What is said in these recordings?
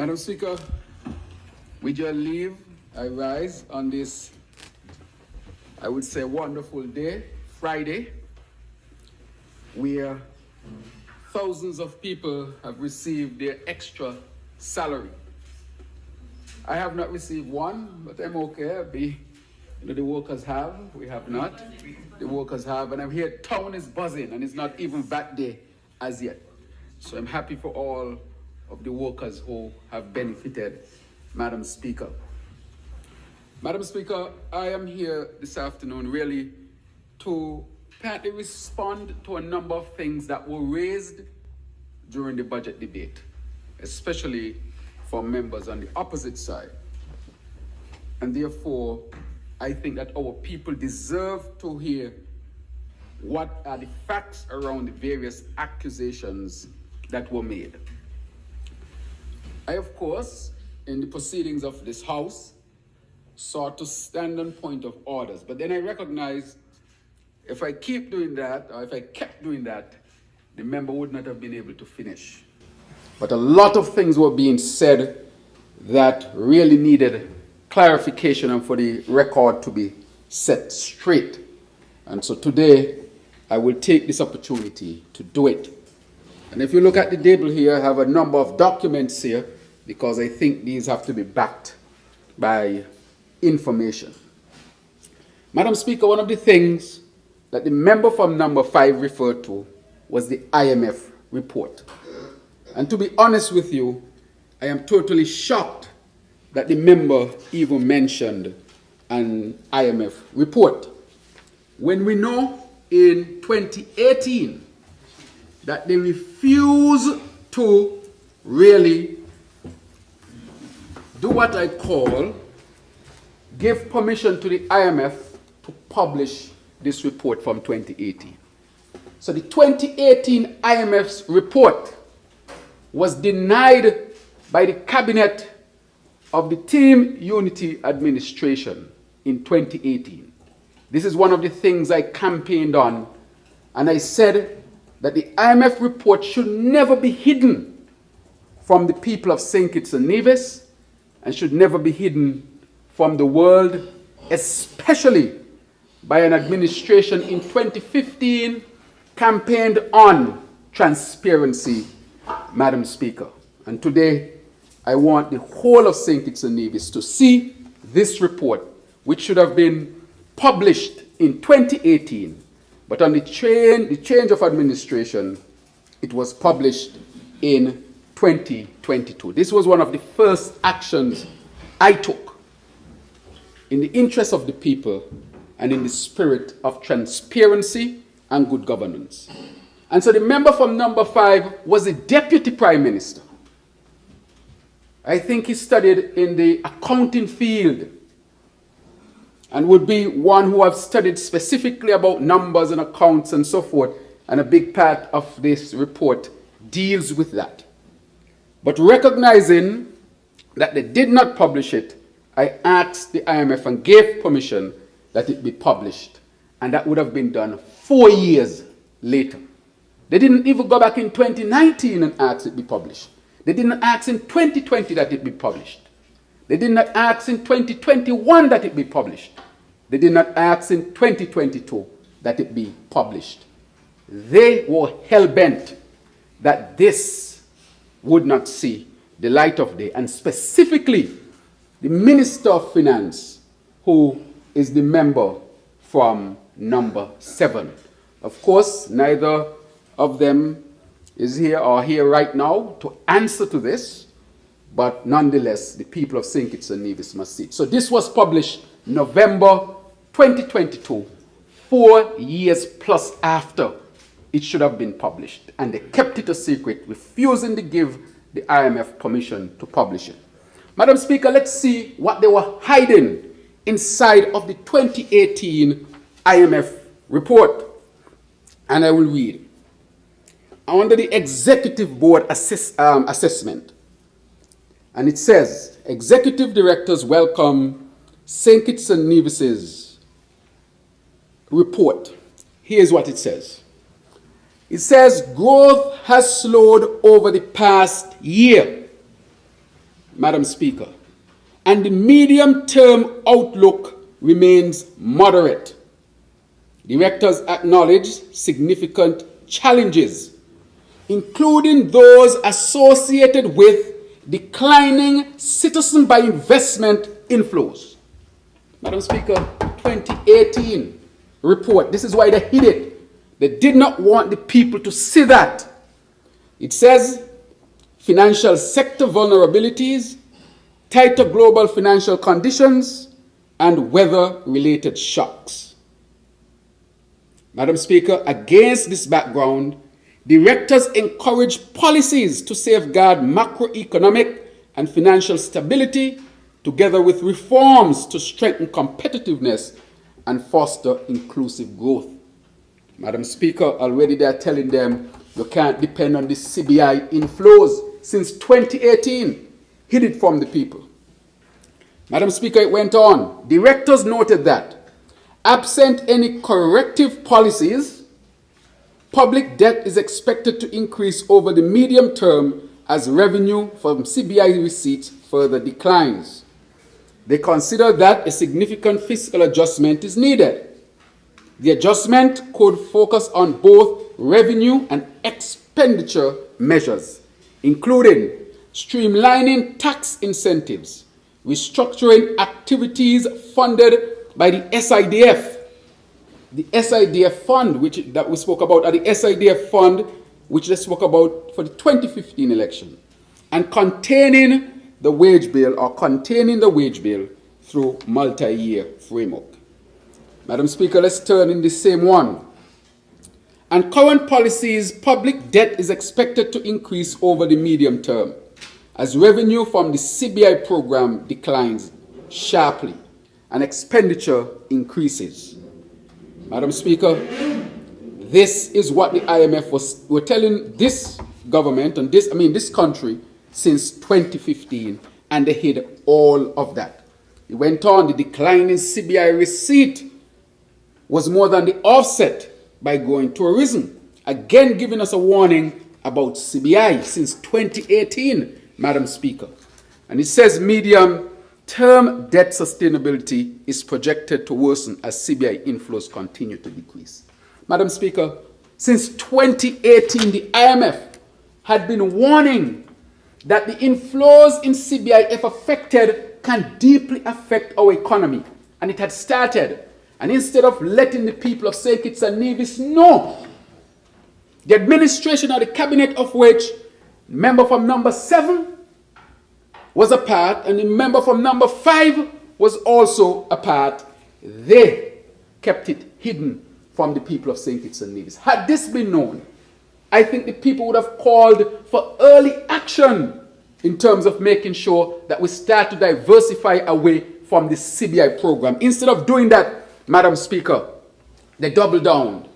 Madam Speaker, with your leave, I rise on this, I would say, wonderful day, Friday, where thousands of people have received their extra salary. I have not received one, but I'm okay. The workers have, we have not. The workers have, and I'm here, town is buzzing, and it's not even that day as yet. So I'm happy for all of the workers who have benefited, Madam Speaker. Madam Speaker, I am here this afternoon really to partly respond to a number of things that were raised during the budget debate, especially from members on the opposite side. And therefore, I think that our people deserve to hear what are the facts around the various accusations that were made. I, of course, in the proceedings of this House, sought to stand on point of orders. But then I recognize if I keep doing that, or if I kept doing that, the member would not have been able to finish. But a lot of things were being said that really needed clarification and for the record to be set straight. And so today, I will take this opportunity to do it. And if you look at the table here, I have a number of documents here because I think these have to be backed by information. Madam Speaker, one of the things that the member from number 5 referred to was the IMF report. And to be honest with you, I am totally shocked that the member even mentioned an IMF report. When we know in 2018 that they refused to really do what I call give permission to the IMF to publish this report from 2018. So the 2018 IMF's report was denied by the cabinet of the Team Unity administration in 2018. This is one of the things I campaigned on, and I said that the IMF report should never be hidden from the people of St. Kitts and Nevis and should never be hidden from the world, especially by an administration in 2015 campaigned on transparency, Madam Speaker. And today, I want the whole of St. Kitts and Nevis to see this report, which should have been published in 2018, but on the change of administration, it was published in 2022. This was one of the first actions I took in the interest of the people and in the spirit of transparency and good governance. And so the member from number 5 was the Deputy Prime Minister. I think he studied in the accounting field and would be one who have studied specifically about numbers and accounts and so forth, and a big part of this report deals with that. But recognizing that they did not publish it, I asked the IMF and gave permission that it be published, and that would have been done 4 years later. They didn't even go back in 2019 and ask it be published. They didn't ask in 2020 that it be published. They did not ask in 2021 that it be published. They did not ask in 2022 that it be published. They were hell-bent that this would not see the light of day, and specifically the Minister of Finance, who is the member from number 7. Of course, neither of them is here or here right now to answer to this, but nonetheless, the people of St. Kitts and Nevis must see it. So this was published November 2022, 4 years plus after it should have been published. And they kept it a secret, refusing to give the IMF permission to publish it. Madam Speaker, let's see what they were hiding inside of the 2018 IMF report. And I will read. Under the Executive Board assessment, and it says, Executive Directors welcome St. Kitts and Nevis's report. Here's what it says. It says, growth has slowed over the past year. Madam Speaker, and the medium-term outlook remains moderate. Directors acknowledge significant challenges, including those associated with declining citizen by investment inflows. Madam Speaker, 2018 report, this is why they hid it. They did not want the people to see that. It says financial sector vulnerabilities, tighter global financial conditions, and weather-related shocks. Madam Speaker, against this background, directors encourage policies to safeguard macroeconomic and financial stability, together with reforms to strengthen competitiveness and foster inclusive growth. Madam Speaker, already they are telling them you can't depend on the CBI inflows since 2018. Hid it from the people. Madam Speaker, it went on. Directors noted that absent any corrective policies, public debt is expected to increase over the medium term as revenue from CBI receipts further declines. They consider that a significant fiscal adjustment is needed. The adjustment could focus on both revenue and expenditure measures, including streamlining tax incentives, restructuring activities funded by the SIDF. The SIDF fund, that we spoke about, the SIDF fund, which they spoke about for the 2015 election, and containing the wage bill through multi-year framework. Madam Speaker, let's turn in the same one. And current policies, public debt is expected to increase over the medium term as revenue from the CBI program declines sharply and expenditure increases. Madam Speaker, this is what the IMF were telling this government and this country since 2015, and they hid all of that. It went on, the decline in CBI receipt was more than the offset by growing tourism, again giving us a warning about CBI since 2018, Madam Speaker. And it says medium-term debt sustainability is projected to worsen as CBI inflows continue to decrease. Madam Speaker, since 2018, the IMF had been warning that the inflows in CBI, if affected, can deeply affect our economy. And it had started. And instead of letting the people of St. Kitts and Nevis know, the administration or the cabinet of which member from number 7 was a part, and the member from number 5 was also a part, they kept it hidden from the people of St. Kitts and Nevis. Had this been known, I think the people would have called for early action in terms of making sure that we start to diversify away from the CBI program. Instead of doing that, Madam Speaker, they double down.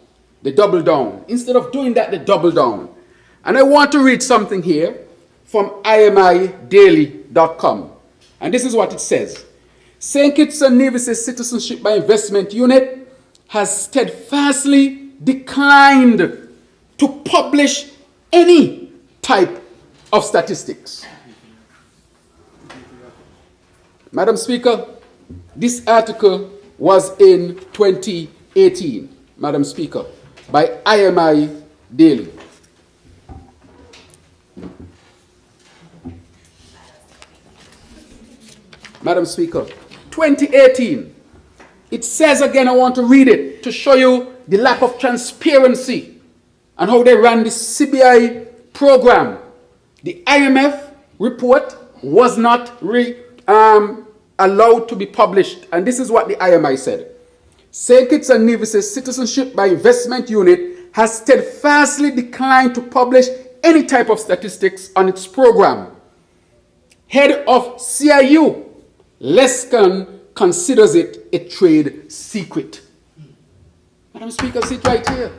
They double down. Instead of doing that, they double down. And I want to read something here from imidaily.com. And this is what it says. St. Kitts and Nevis' Citizenship by Investment Unit has steadfastly declined to publish any type of statistics. Madam Speaker, this article was in 2018, Madam Speaker, by IMI Daily. Madam Speaker, 2018. It says again, I want to read it to show you the lack of transparency and how they ran the CBI program. The IMF report was not allowed to be published. And this is what the IMI said. St. Kitts and Nevis' Citizenship by Investment Unit has steadfastly declined to publish any type of statistics on its program. Head of CIU, Lescan, considers it a trade secret. Madam Speaker, see it right here.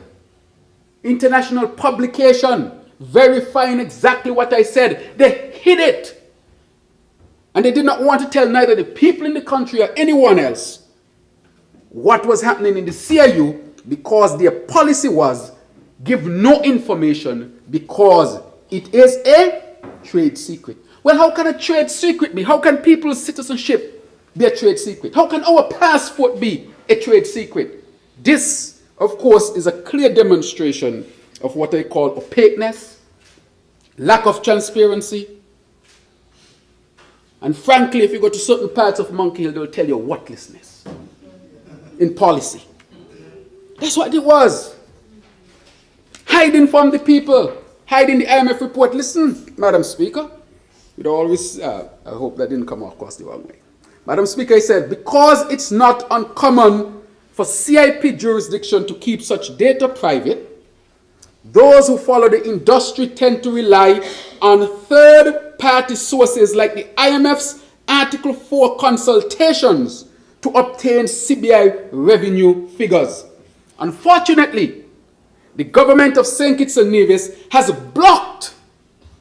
International publication verifying exactly what I said. They hid it. And they did not want to tell neither the people in the country or anyone else what was happening in the CIU, because their policy was give no information because it is a trade secret. Well, how can a trade secret be? How can people's citizenship be a trade secret? How can our passport be a trade secret? This, of course, is a clear demonstration of what I call opaqueness, lack of transparency, and frankly, if you go to certain parts of Monkey Hill, they'll tell you worthlessness in policy. That's what it was. Hiding from the people, hiding the IMF report. Listen, Madam Speaker, you always, I hope that didn't come across the wrong way. Madam Speaker, I said, because it's not uncommon for CIP jurisdiction to keep such data private, those who follow the industry tend to rely on third-party sources like the IMF's Article 4 consultations to obtain CBI revenue figures. Unfortunately, the government of St. Kitts and Nevis has blocked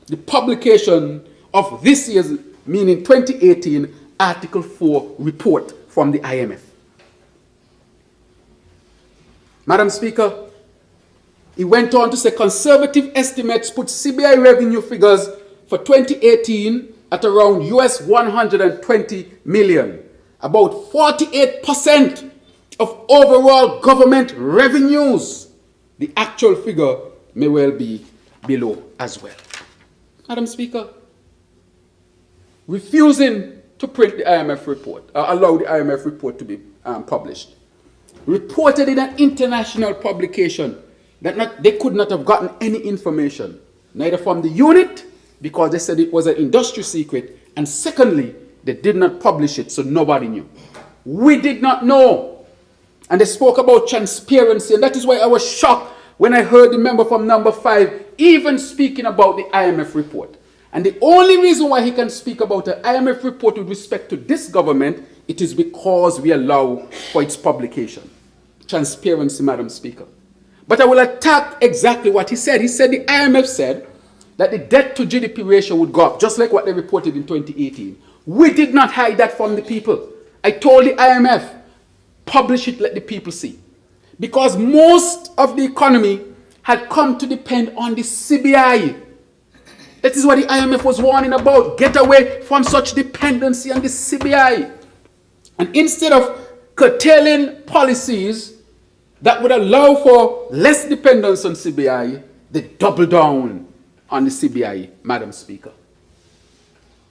the publication of this year's, meaning 2018, Article 4 report from the IMF. Madam Speaker, he went on to say conservative estimates put CBI revenue figures for 2018 at around US 120 million, about 48% of overall government revenues. The actual figure may well be below as well. Madam Speaker, refusing to print the IMF report, allow the IMF report to be published, reported in an international publication that they could not have gotten any information, neither from the unit, because they said it was an industry secret, and secondly, they did not publish it, so nobody knew. We did not know. And they spoke about transparency, and that is why I was shocked when I heard the member from number 5 even speaking about the IMF report. And the only reason why he can speak about the IMF report with respect to this government, it is because we allow for its publication. Transparency, Madam Speaker. But I will attack exactly what he said. He said the IMF said that the debt to GDP ratio would go up, just like what they reported in 2018. We did not hide that from the people. I told the IMF, publish it, let the people see. Because most of the economy had come to depend on the CBI. That is what the IMF was warning about. Get away from such dependency on the CBI. And instead of curtailing policies that would allow for less dependence on CBI, they double down on the CBI, Madam Speaker.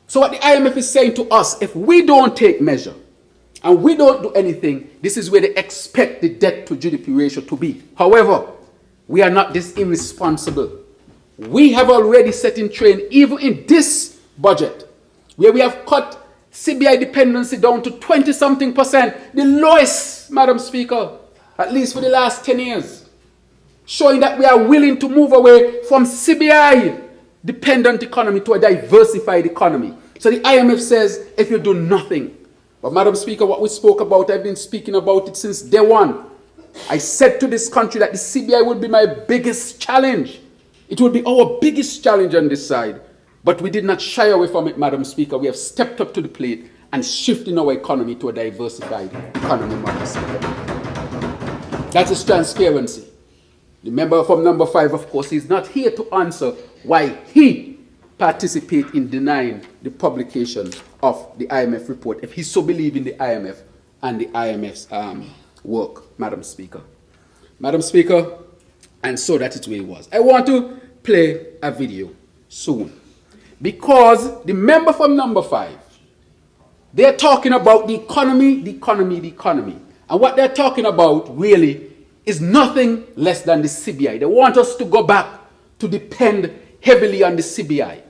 So what the IMF is saying to us, if we don't take measure and we don't do anything, this is where they expect the debt to GDP ratio to be. However, we are not this irresponsible. We have already set in train, even in this budget, where we have cut CBI dependency down to 20-something%, the lowest, Madam Speaker, at least for the last 10 years, showing that we are willing to move away from CBI-dependent economy to a diversified economy. So the IMF says, if you do nothing. But Madam Speaker, what we spoke about, I've been speaking about it since day one. I said to this country that the CBI would be my biggest challenge. It will be our biggest challenge on this side. But we did not shy away from it, Madam Speaker. We have stepped up to the plate and shifting our economy to a diversified economy, Madam Speaker. That is transparency. The member from number 5, of course, is not here to answer why he participated in denying the publication of the IMF report, if he so believes in the IMF and the IMF's work, Madam Speaker. Madam Speaker, and so that is where it was. I want to play a video soon, because the member from number 5, they're talking about the economy, the economy, the economy. And what they're talking about really is nothing less than the CBI. They want us to go back to depend heavily on the CBI.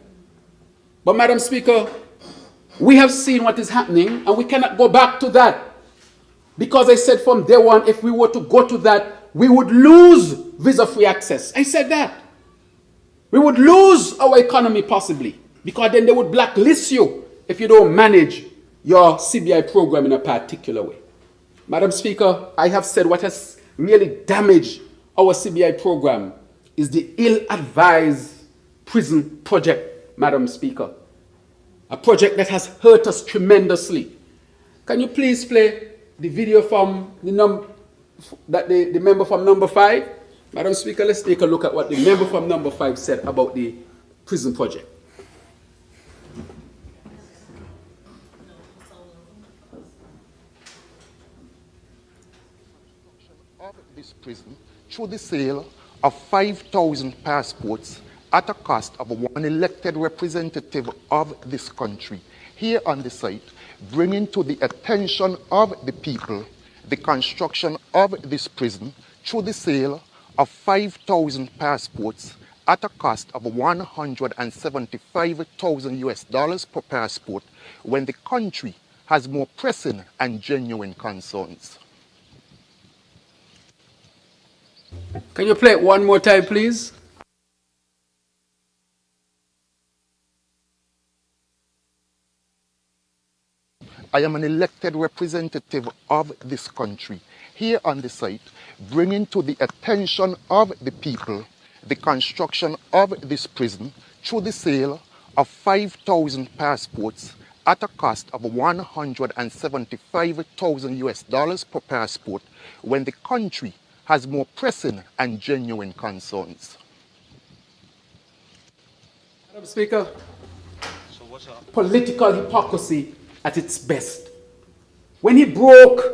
But Madam Speaker, we have seen what is happening and we cannot go back to that. Because I said from day one, if we were to go to that, we would lose visa-free access. I said that. We would lose our economy possibly, because then they would blacklist you if you don't manage your CBI program in a particular way. Madam Speaker, I have said what has really damaged our CBI program is the ill-advised prison project, Madam Speaker. A project that has hurt us tremendously. Can you please play the video from the member from number 5? Madam Speaker, let's take a look at what the member from number 5 said about the prison project. this prison through the sale of 5,000 passports at a cost of one elected representative of this country here on the site, bringing to the attention of the people the construction of this prison through the sale of 5,000 passports at a cost of $175,000 per passport when the country has more pressing and genuine concerns. Can you play it one more time, please? I am an elected representative of this country here on the site, bringing to the attention of the people the construction of this prison through the sale of 5,000 passports at a cost of $175,000 per passport when the country has more pressing and genuine concerns. Madam Speaker, political hypocrisy at its best. When he broke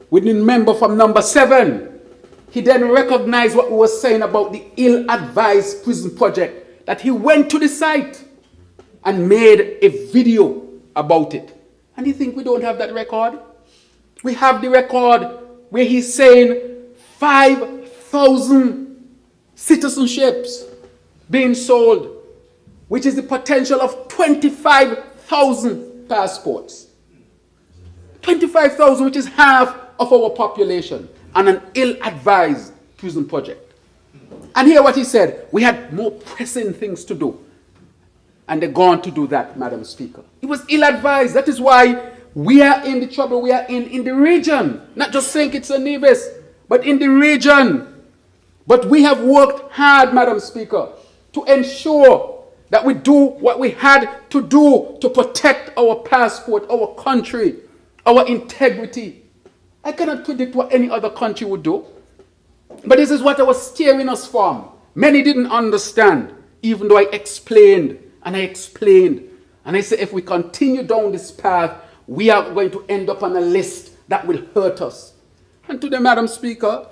with the member from number 7, he then recognized what we were saying about the ill-advised prison project, that he went to the site and made a video about it. And you think we don't have that record? We have the record where he's saying 5,000 citizenships being sold, which is the potential of 25,000 passports. 25,000, which is half of our population, and an ill-advised prison project. And hear what he said: we had more pressing things to do. And they're going to do that, Madam Speaker. It was ill-advised. That is why we are in the trouble we are in the region. Not just saying it's a Nevis, but in the region. But we have worked hard, Madam Speaker, to ensure that we do what we had to do to protect our passport, our country, our integrity. I cannot predict what any other country would do. But this is what I was steering us from. Many didn't understand, even though I explained and I explained. And I said, if we continue down this path, we are going to end up on a list that will hurt us. And today, Madam Speaker,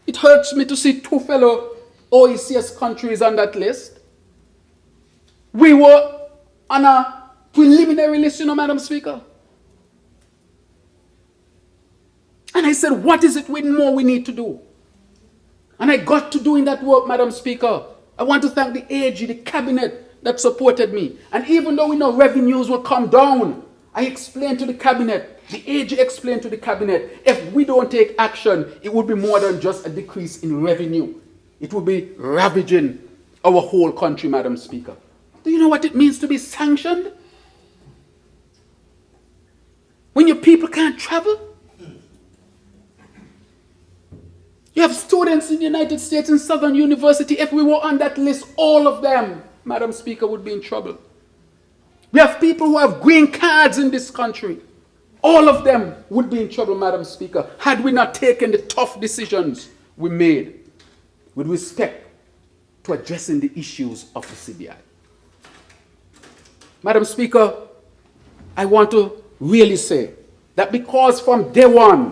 it hurts me to see 2 fellow OECS countries on that list. We were on a preliminary list, Madam Speaker. And I said, what is it more we need to do? And I got to doing that work, Madam Speaker. I want to thank the AG, the cabinet that supported me. And even though we know revenues will come down, I explained to the cabinet, the AG explained to the cabinet, if we don't take action, it would be more than just a decrease in revenue. It will be ravaging our whole country, Madam Speaker. Do you know what it means to be sanctioned? When your people can't travel? You have students in the United States in Southern University. If we were on that list, all of them, Madam Speaker, would be in trouble. We have people who have green cards in this country. All of them would be in trouble, Madam Speaker, had we not taken the tough decisions we made with respect to addressing the issues of the CBI. Madam Speaker, I want to really say that because from day one,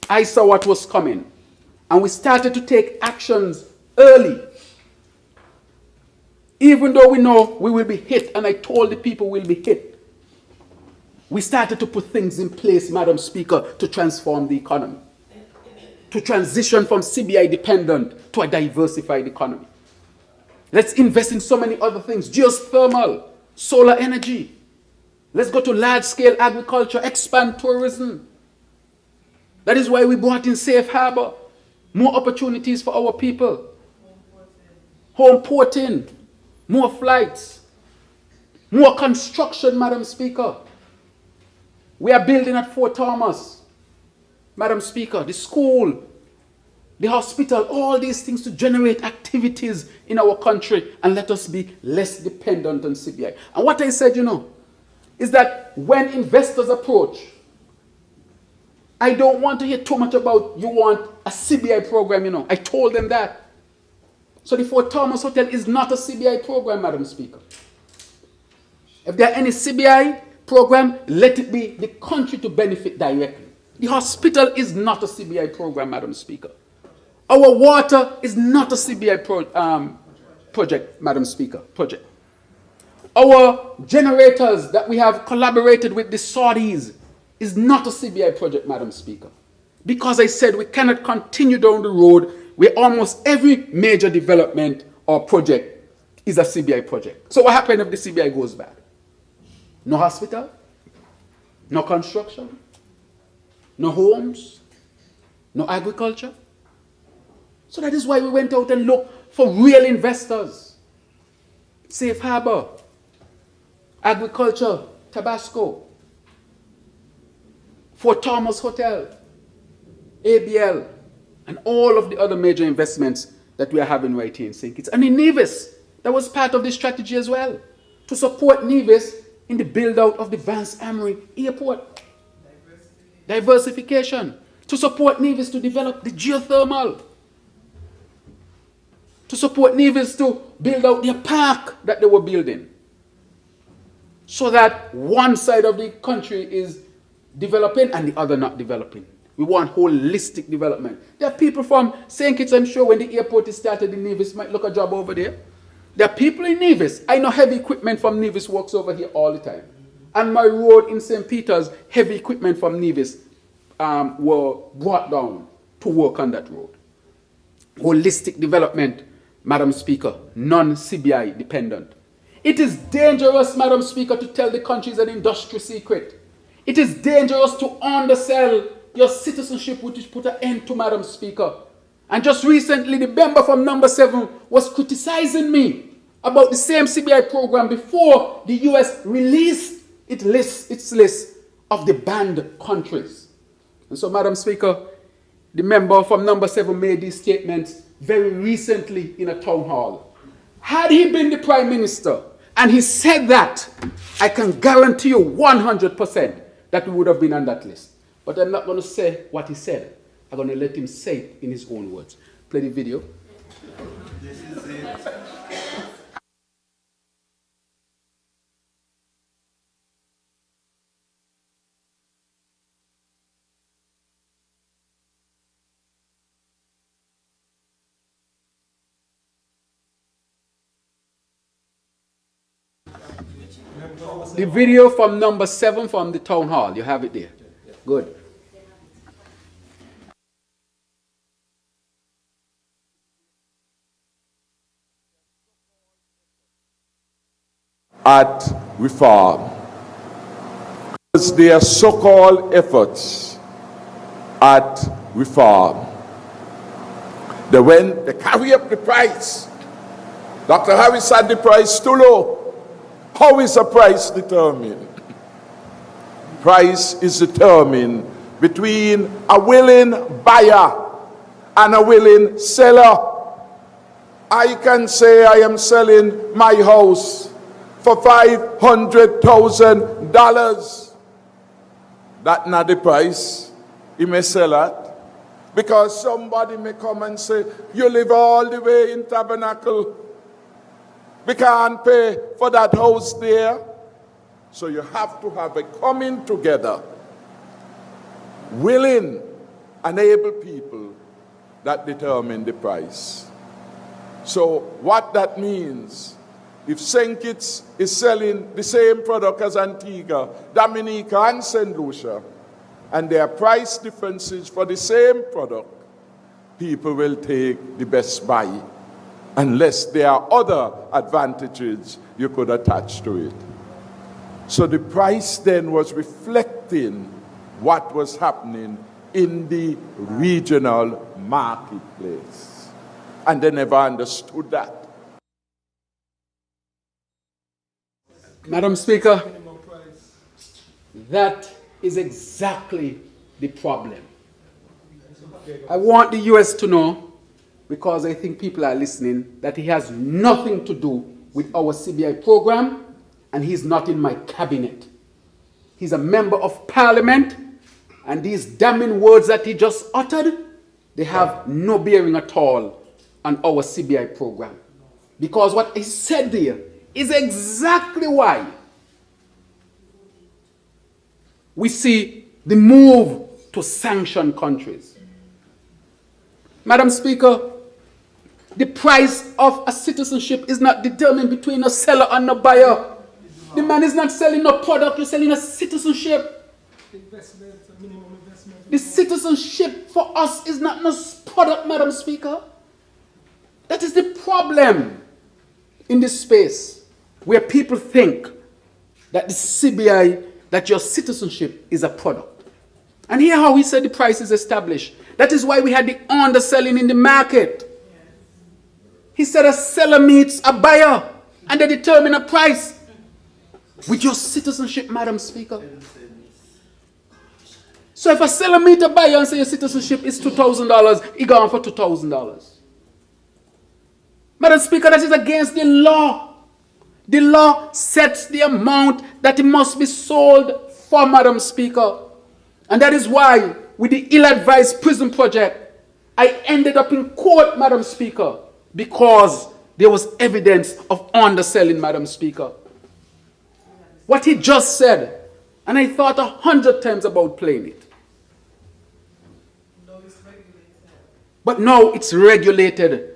I saw what was coming, and we started to take actions early, even though we know we will be hit, and I told the people we'll be hit, we started to put things in place, Madam Speaker, to transform the economy, to transition from CBI dependent to a diversified economy. Let's invest in so many other things: geothermal, solar energy. Let's go to large-scale agriculture, expand tourism. That is why we brought in Safe Harbor, more opportunities for our people. Home porting, more flights, more construction, Madam Speaker. We are building at Fort Thomas, Madam Speaker, the school, the hospital, all these things to generate activities in our country and let us be less dependent on CBI. And what I said, is that when investors approach, I don't want to hear too much about you want a CBI program, I told them that. So the Fort Thomas Hotel is not a CBI program, Madam Speaker. If there are any CBI program, let it be the country to benefit directly. The hospital is not a CBI program, Madam Speaker. Our water is not a CBI project, Madam Speaker, project. Our generators that we have collaborated with the Saudis is not a CBI project, Madam Speaker. Because I said we cannot continue down the road where almost every major development or project is a CBI project. So what happens if the CBI goes bad? No hospital, no construction, no homes, no agriculture. So that is why we went out and looked for real investors. Safe Harbor, Agriculture, Tabasco, Fort Thomas Hotel, ABL, and all of the other major investments that we are having right here in St. Kitts. And in Nevis, that was part of the strategy as well, to support Nevis in the build-out of the Vance Amory Airport. Diversification. To support Nevis to develop the geothermal. To support Nevis to build out their park that they were building. So that one side of the country is developing and the other not developing. We want holistic development. There are people from St. Kitts, I'm sure when the airport is started in Nevis, might look a job over there. There are people in Nevis. I know heavy equipment from Nevis works over here all the time. And my road in St. Peter's, heavy equipment from Nevis were brought down to work on that road. Holistic development, Madam Speaker, non-CBI dependent. It is dangerous, Madam Speaker, to tell the country an industry secret. It is dangerous to undersell your citizenship, which put an end to, Madam Speaker. And just recently, the member from number 7 was criticizing me about the same CBI program before the US released its list of the banned countries. And so, Madam Speaker, the member from number 7 made these statements very recently in a town hall. Had he been the Prime Minister and he said that, I can guarantee you 100% that we would have been on that list. But I'm not going to say what he said. I'm going to let him say it in his own words. Play the video. This is it. The video from number 7 from the town hall. You have it there. Good. At reform. It's their so-called efforts at reform. They carry up the price. Dr. Harris said the price too low. How is a price determined? Price is determined between a willing buyer and a willing seller. I can say I am selling my house for $500,000. That's not the price. He may sell it. Because somebody may come and say, you live all the way in Tabernacle. We can't pay for that house there. So you have to have a coming together, willing and able people that determine the price. So what that means, if St. Kitts is selling the same product as Antigua, Dominica, and St. Lucia, and there are price differences for the same product, people will take the best buy, unless there are other advantages you could attach to it. So the price then was reflecting what was happening in the regional marketplace. And they never understood that. Madam Speaker, that is exactly the problem. I want the US to know, because I think people are listening, that he has nothing to do with our CBI program, and he's not in my cabinet. He's a member of parliament, and these damning words that he just uttered, they have no bearing at all on our CBI program. Because what he said there is exactly why we see the move to sanction countries. Madam Speaker, the price of a citizenship is not determined between a seller and a buyer. The man is not selling a product, you're selling a citizenship. The citizenship for us is not a product, Madam Speaker. That is the problem in this space, where people think that the CBI, that your citizenship is a product. And here how he said the price is established. That is why we had the underselling in the market. He said a seller meets a buyer and they determine a price. With your citizenship, Madam Speaker. So if a seller meets a buyer and say your citizenship is $2,000, he gone for $2,000. Madam Speaker, that is against the law. The law sets the amount that it must be sold for, Madam Speaker. And that is why, with the ill-advised prison project, I ended up in court, Madam Speaker, because there was evidence of underselling, Madam Speaker. What he just said, and I thought 100 times about playing it. But now it's regulated.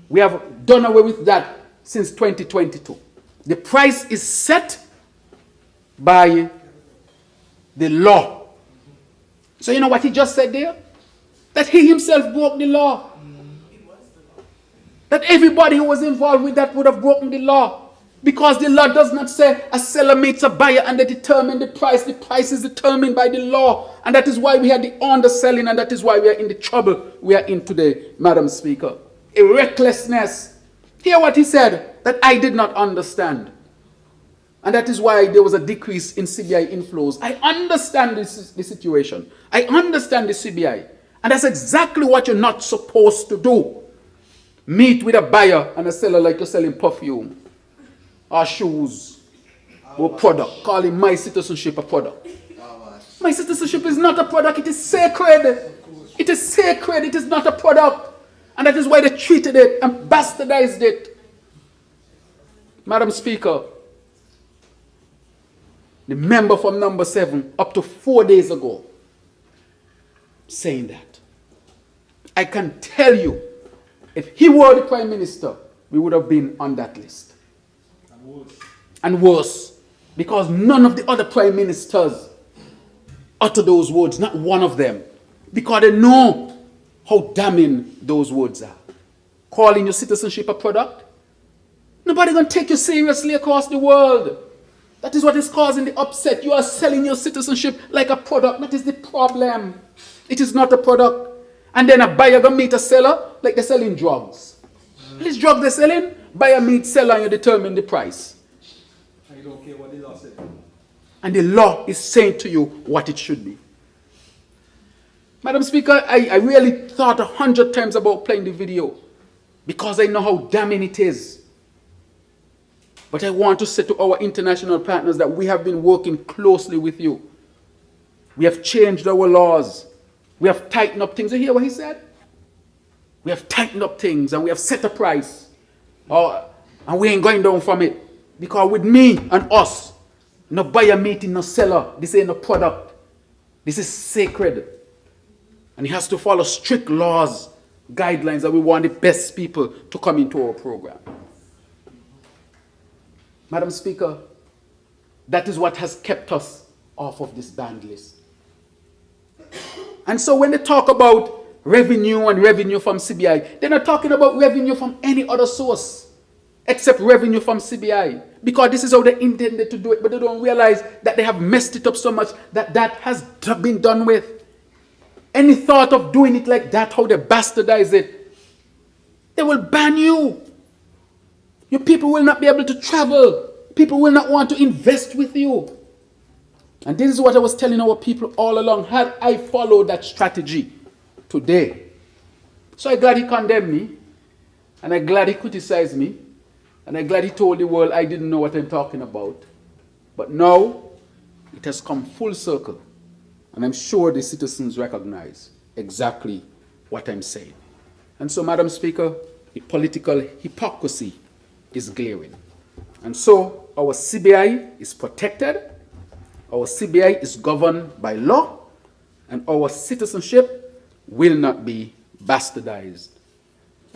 We have done away with that since 2022. The price is set by the law. So you know what he just said there? That he himself broke the law. That everybody who was involved with that would have broken the law. Because the law does not say a seller meets a buyer and they determine the price. The price is determined by the law. And that is why we had the underselling, and that is why we are in the trouble we are in today, Madam Speaker. A recklessness. Hear what he said that I did not understand. And that is why there was a decrease in CBI inflows. I understand the situation. I understand the CBI. And that's exactly what you're not supposed to do. Meet with a buyer and a seller like you're selling perfume or shoes or product. Calling my citizenship a product. My citizenship is not a product. It is sacred. It is sacred. It is not a product. And that is why they treated it and bastardized it. Madam Speaker, the member from number 7 up to 4 days ago saying that. I can tell you, if he were the Prime Minister, we would have been on that list. And worse. Because none of the other Prime Ministers utter those words, not one of them. Because they know how damning those words are. Calling your citizenship a product? Nobody going to take you seriously across the world. That is what is causing the upset. You are selling your citizenship like a product. That is the problem. It is not a product. And then a buyer going to meet a seller like they're selling drugs. This drug they're selling, buyer meets seller and you determine the price. And you don't care what the law says. And the law is saying to you what it should be. Madam Speaker, I really thought 100 times about playing the video because I know how damning it is. But I want to say to our international partners that we have been working closely with you. We have changed our laws. We have tightened up things. You hear what he said? We have tightened up things and we have set a price. And we ain't going down from it. Because with me and us, no buyer meeting, no seller. This ain't no product. This is sacred. And he has to follow strict laws, guidelines, and we want the best people to come into our program. Madam Speaker, that is what has kept us off of this banned list. And so when they talk about revenue and revenue from CBI, they're not talking about revenue from any other source except revenue from CBI. Because this is how they intended to do it, but they don't realize that they have messed it up so much that that has been done with. Any thought of doing it like that, how they bastardize it, they will ban you. Your people will not be able to travel. People will not want to invest with you. And this is what I was telling our people all along. Had I followed that strategy today. So I'm glad he condemned me. And I'm glad he criticized me. And I'm glad he told the world I didn't know what I'm talking about. But now, it has come full circle. And I'm sure the citizens recognize exactly what I'm saying. And so, Madam Speaker, the political hypocrisy is glaring. And so, our CBI is protected, our CBI is governed by law, and our citizenship will not be bastardized,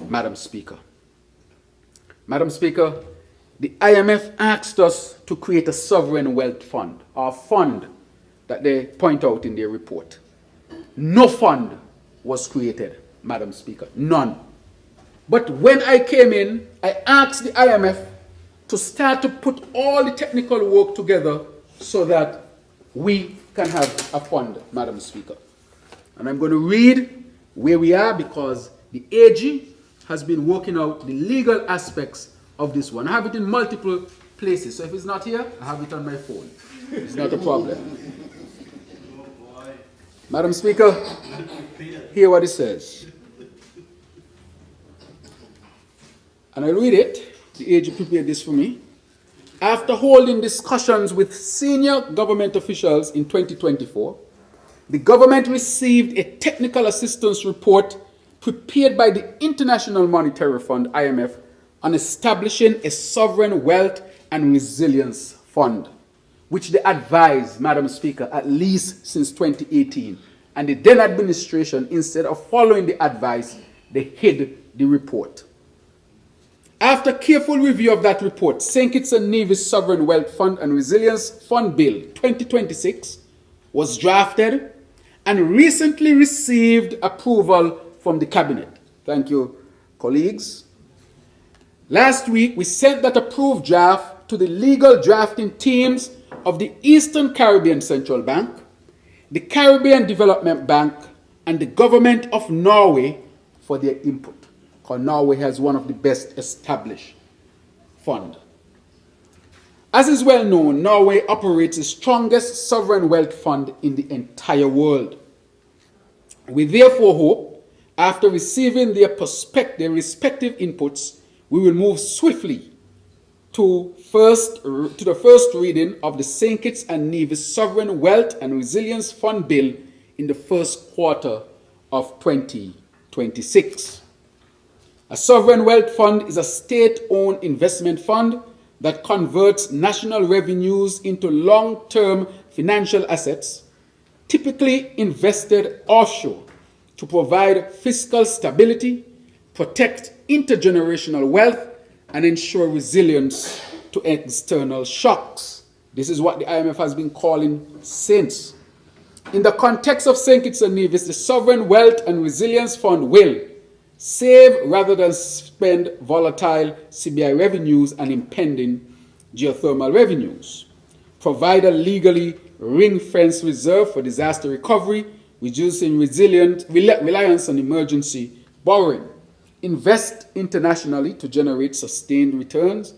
Madam Speaker. Madam Speaker, the IMF asked us to create a sovereign wealth fund, or fund that they point out in their report. No fund was created, Madam Speaker, none. But when I came in, I asked the IMF to start to put all the technical work together so that we can have a fund, Madam Speaker. And I'm going to read where we are because the AG has been working out the legal aspects of this one. I have it in multiple places, so if it's not here, I have it on my phone. It's not a problem. Madam Speaker, hear what it says. And I read it. The AG prepared this for me. After holding discussions with senior government officials in 2024, the government received a technical assistance report prepared by the International Monetary Fund, IMF, on establishing a sovereign wealth and resilience fund, which they advised, Madam Speaker, at least since 2018. And the then administration, instead of following the advice, they hid the report. After careful review of that report, St. Kitts and Nevis Sovereign Wealth Fund and Resilience Fund Bill 2026 was drafted and recently received approval from the Cabinet. Thank you, colleagues. Last week, we sent that approved draft to the legal drafting teams of the Eastern Caribbean Central Bank, the Caribbean Development Bank, and the Government of Norway for their input, because Norway has one of the best established funds. As is well known, Norway operates the strongest sovereign wealth fund in the entire world. We therefore hope, after receiving their respective inputs, we will move swiftly to the first reading of the St. Kitts and Nevis Sovereign Wealth and Resilience Fund Bill in the first quarter of 2026. A sovereign wealth fund is a state-owned investment fund that converts national revenues into long-term financial assets, typically invested offshore, to provide fiscal stability, protect intergenerational wealth, and ensure resilience to external shocks. This is what the IMF has been calling since. In the context of St. Kitts and Nevis, the Sovereign Wealth and Resilience Fund will save rather than spend volatile CBI revenues and impending geothermal revenues, provide a legally ring-fenced reserve for disaster recovery, reducing reliance on emergency borrowing, invest internationally to generate sustained returns,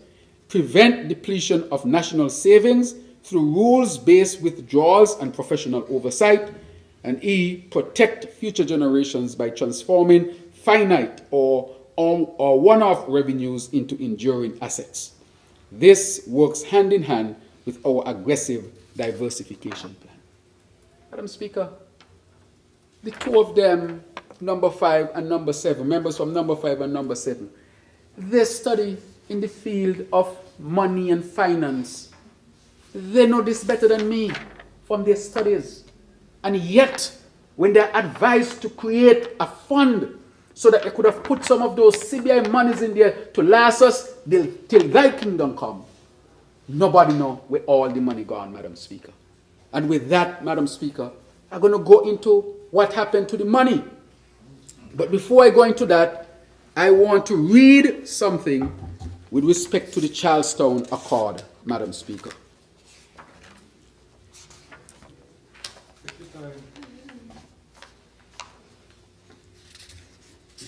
prevent depletion of national savings through rules-based withdrawals and professional oversight, and protect future generations by transforming finite or one-off revenues into enduring assets. This works hand in hand with our aggressive diversification plan. Madam Speaker, the two of them, number 5 and number 7, members from number 5 and number 7, they study in the field of money and finance. They know this better than me from their studies. And yet, when they're advised to create a fund so that they could have put some of those CBI monies in there to last us till thy kingdom come, nobody knows where all the money gone, Madam Speaker. And with that, Madam Speaker, I'm going to go into what happened to the money. But before I go into that, I want to read something with respect to the Charlestown Accord, Madam Speaker.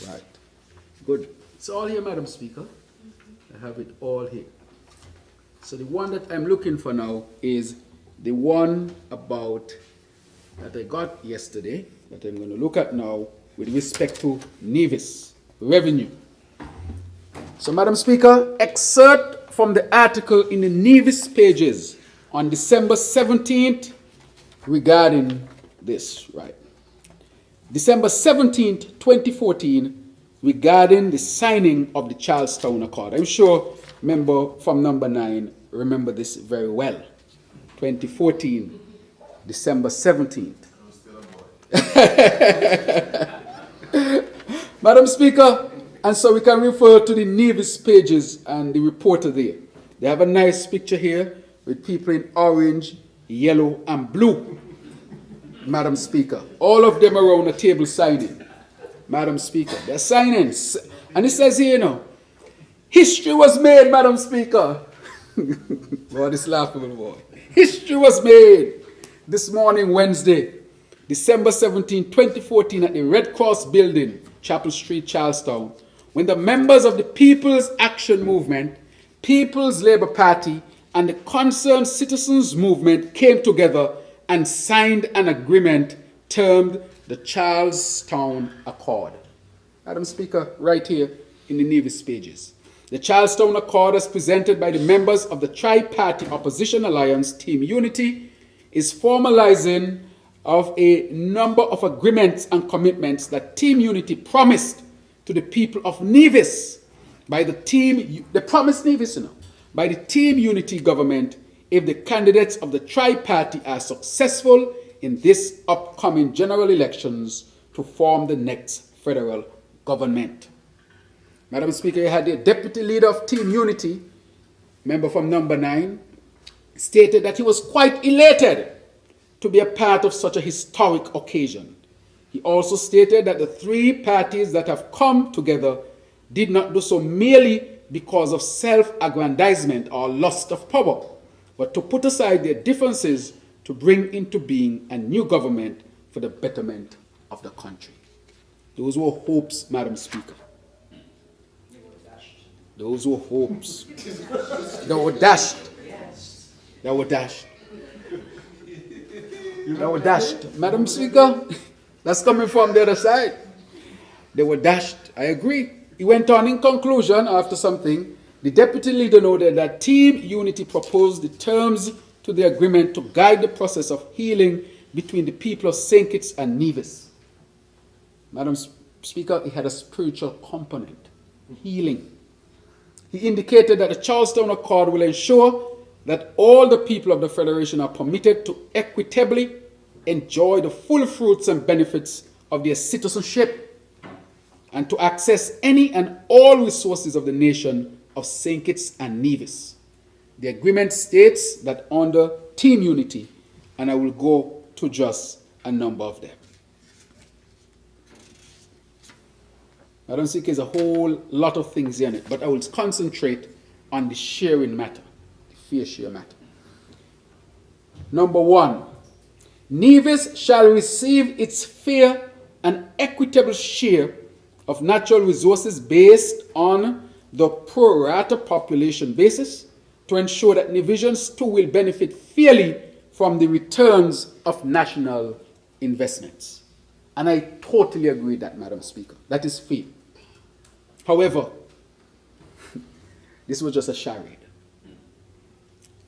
Right. Good. It's all here, Madam Speaker. I have it all here. So the one that I'm looking for now is the one about that I got yesterday, that I'm going to look at now with respect to Nevis revenue. So, Madam Speaker, excerpt from the article in the Nevis pages on December 17th regarding this, right? December 17th, 2014, regarding the signing of the Charlestown Accord. I'm sure member from number 9 remember this very well. 2014, December 17th. Madam Speaker, and so we can refer to the Nevis pages and the reporter there. They have a nice picture here with people in orange, yellow, and blue. Madam Speaker, all of them around the table signing. Madam Speaker, they're signing. And it says here, history was made, Madam Speaker. Boy, this laughable boy. History was made this morning, Wednesday, December 17, 2014, at the Red Cross Building, Chapel Street, Charlestown, when the members of the People's Action Movement, People's Labour Party, and the Concerned Citizens Movement came together and signed an agreement termed the Charlestown Accord. Madam Speaker, right here in the Nevis pages. The Charlestown Accord, as presented by the members of the tri-party opposition alliance Team Unity, is formalizing of a number of agreements and commitments that Team Unity promised to the people of Nevis by the Team, they promised Nevis, by the Team Unity government if the candidates of the tri-party are successful in this upcoming general elections to form the next federal government. Madam Speaker, you had the deputy leader of Team Unity, member from number 9, stated that he was quite elated to be a part of such a historic occasion. He also stated that the three parties that have come together did not do so merely because of self-aggrandizement or lust of power, but to put aside their differences to bring into being a new government for the betterment of the country. Those were hopes, Madam Speaker. Those were hopes. They were dashed. They were dashed. They were dashed. Madam Speaker, that's coming from the other side. They were dashed. I agree. He went on in conclusion after something. The deputy leader noted that Team Unity proposed the terms to the agreement to guide the process of healing between the people of St. Kitts and Nevis. Madam Speaker, it had a spiritual component. Healing. He indicated that the Charlestown Accord will ensure that all the people of the Federation are permitted to equitably enjoy the full fruits and benefits of their citizenship and to access any and all resources of the nation of St. Kitts and Nevis. The agreement states that under Team Unity, and I will go to just a number of them. I don't think there's a whole lot of things in it, but I will concentrate on the sharing matter, the fair share matter. Number 1, Nevis shall receive its fair and equitable share of natural resources based on the pro rata population basis to ensure that Nevisians too will benefit fairly from the returns of national investments. And I totally agree with that, Madam Speaker. That is fair. However, this was just a charade.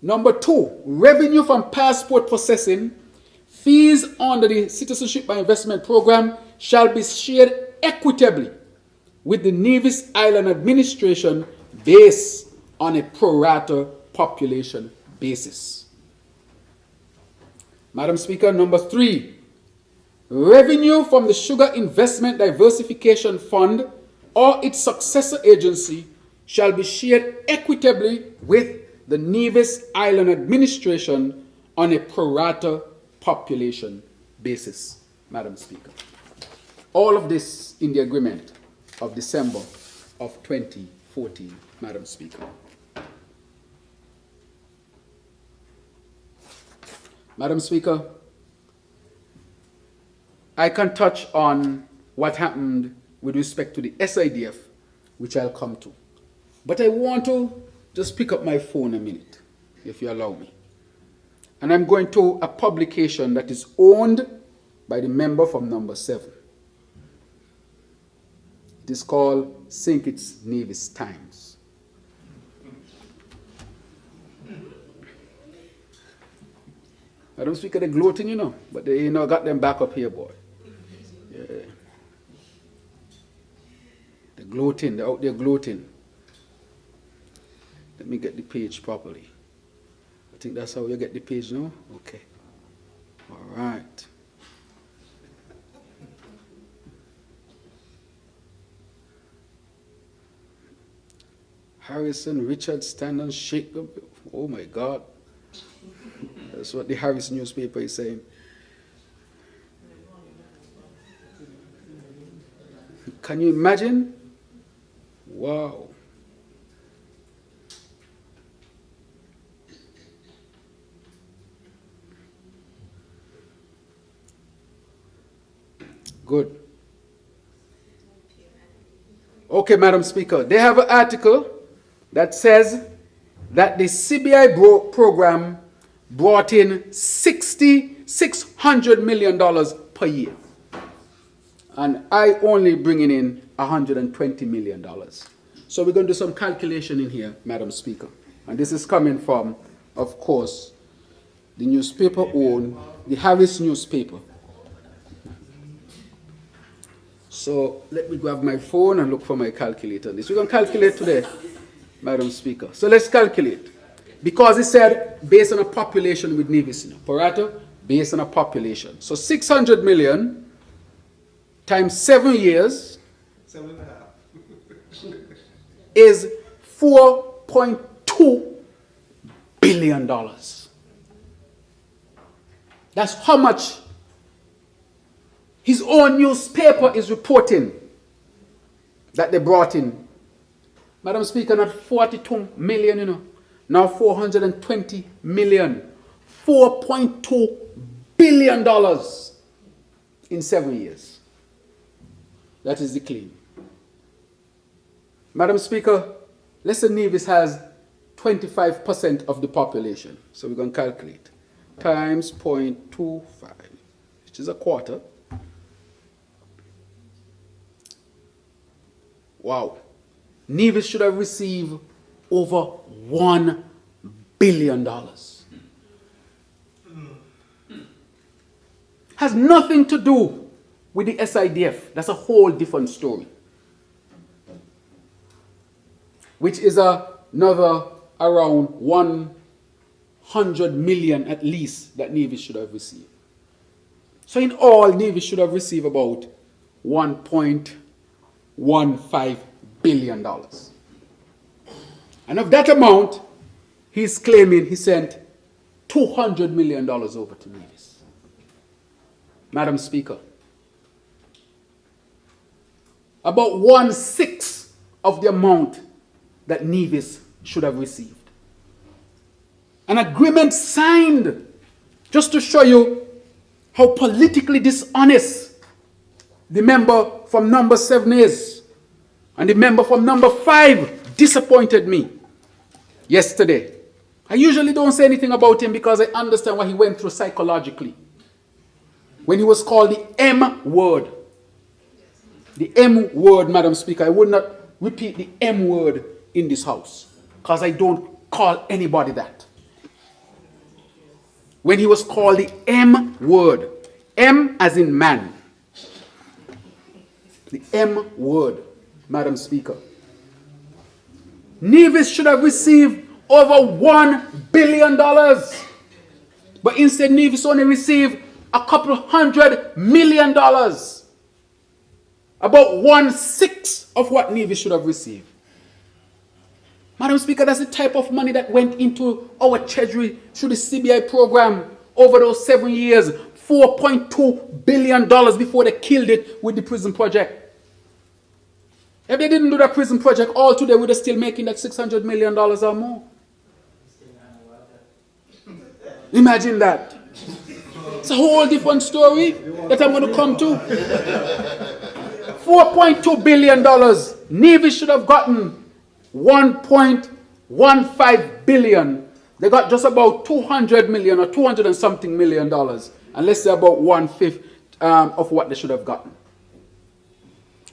Number 2, revenue from passport processing, fees under the Citizenship by Investment Program shall be shared equitably with the Nevis Island Administration based on a pro rata population basis. Madam Speaker, number 3, revenue from the Sugar Investment Diversification Fund or its successor agency shall be shared equitably with the Nevis Island Administration on a pro rata population basis, Madam Speaker. All of this in the agreement of December of 2014, Madam Speaker. Madam Speaker, I can touch on what happened with respect to the SIDF, which I'll come to. But I want to just pick up my phone a minute, if you allow me. And I'm going to a publication that is owned by the member from number 7. It is called St. Kitts Nevis Times. I don't speak of the gloating, but they, got them back up here, boy. Yeah. They're gloating, they're out there gloating. Let me get the page properly. I think that's how you get the page now? Okay. All right. Harrison, Richard, Stanton, Shaker. Oh my God. That's what the Harris newspaper is saying. Can you imagine? Wow. Good. Okay, Madam Speaker. They have an article that says that the CBI program brought in $600 million per year. And I only bringing in $120 million. So we're going to do some calculation in here, Madam Speaker. And this is coming from, of course, the newspaper owned, the Harris newspaper. So let me grab my phone and look for my calculator. We're going to calculate today, Madam Speaker. So let's calculate. Because it said based on a population with Nevis, Parato, based on a population. So 600 million times 7 years 7.5. is $4.2 billion. That's how much his own newspaper is reporting that they brought in. Madam Speaker, not 42 million, now 420 million. $4.2 billion in 7 years. That is the claim. Madam Speaker, let's say Nevis has 25% of the population. So we're going to calculate. Times 0.25, which is a quarter. Wow. Nevis should have received over $1 billion. Has nothing to do with the SIDF. That's a whole different story. Which is another around 100 million at least that Nevis should have received. So in all, Nevis should have received about $1.15 billion. And of that amount, he's claiming he sent $200 million over to Nevis. Madam Speaker, about 1/6 of the amount that Nevis should have received. An agreement signed just to show you how politically dishonest the member from number 7 is. And the member from number 5 disappointed me yesterday. I usually don't say anything about him because I understand what he went through psychologically. When he was called the M word. The M word, Madam Speaker. I would not repeat the M word in this house because I don't call anybody that. When he was called the M word. M as in man. The M word, Madam Speaker. Nevis should have received over $1 billion. But instead, Nevis only received a couple $100 million. About 1/6 of what Nevis should have received. Madam Speaker, that's the type of money that went into our treasury through the CBI program over those 7 years. $4.2 billion before they killed it with the prison project. If they didn't do that prison project, all today we'd still making that $600 million or more. Imagine that. It's a whole different story that I'm going to come to. $4.2 billion. Nevis should have gotten $1.15 billion. They got just about $200 million or 200 and something million dollars. And let's say about 1/5 of what they should have gotten.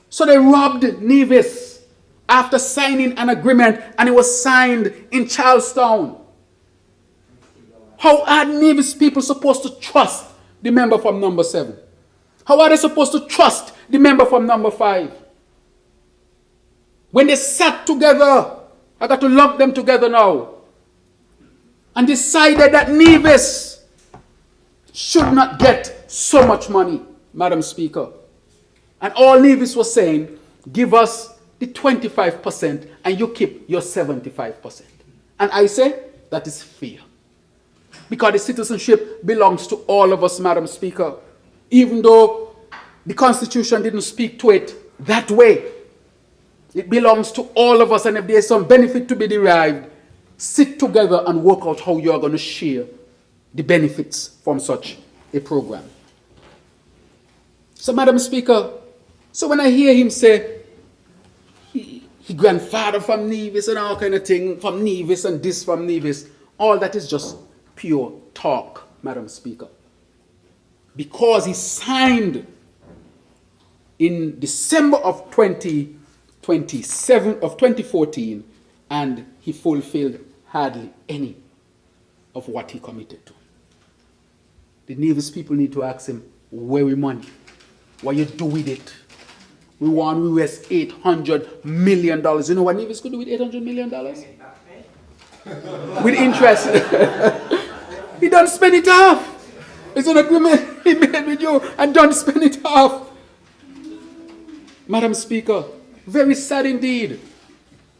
So they robbed Nevis after signing an agreement, and it was signed in Charlestown. How are Nevis people supposed to trust the member from number 7? How are they supposed to trust the member from number 5? When they sat together, I got to lump them together now, and decided that Nevis should not get so much money, Madam Speaker. And all Nevis was saying, give us the 25% and you keep your 75%. And I say that is fair. Because the citizenship belongs to all of us, Madam Speaker. Even though the Constitution didn't speak to it that way. It belongs to all of us, and if there's some benefit to be derived, sit together and work out how you're going to share the benefits from such a program. So, Madam Speaker, so when I hear him say, he grandfather from Nevis and all kind of thing, from Nevis and this from Nevis, all that is just pure talk, Madam Speaker. Because he signed in December of 2014, and he fulfilled hardly any of what he committed to. The Nevis people need to ask him, where we money? What you do with it? We want US $800 million. You know what Nevis could do with $800 million? With interest. He don't spend it off. It's an agreement he made with you, and don't spend it off. Madam Speaker, very sad indeed.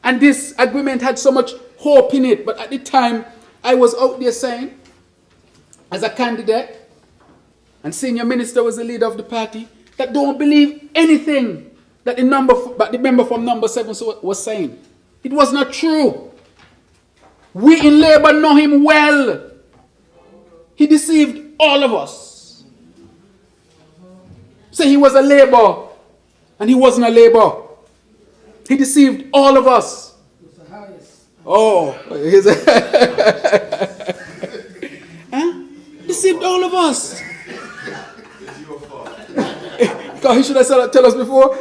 And this agreement had so much hope in it, but at the time I was out there saying, as a candidate, and senior minister was the leader of the party, that don't believe anything that the member from number 7 was saying. It was not true. We in Labour know him well. He deceived all of us. Say he was a Labour, and he wasn't a Labour. He deceived all of us. Oh, huh? Deceived all of us. Because he should have tell us before.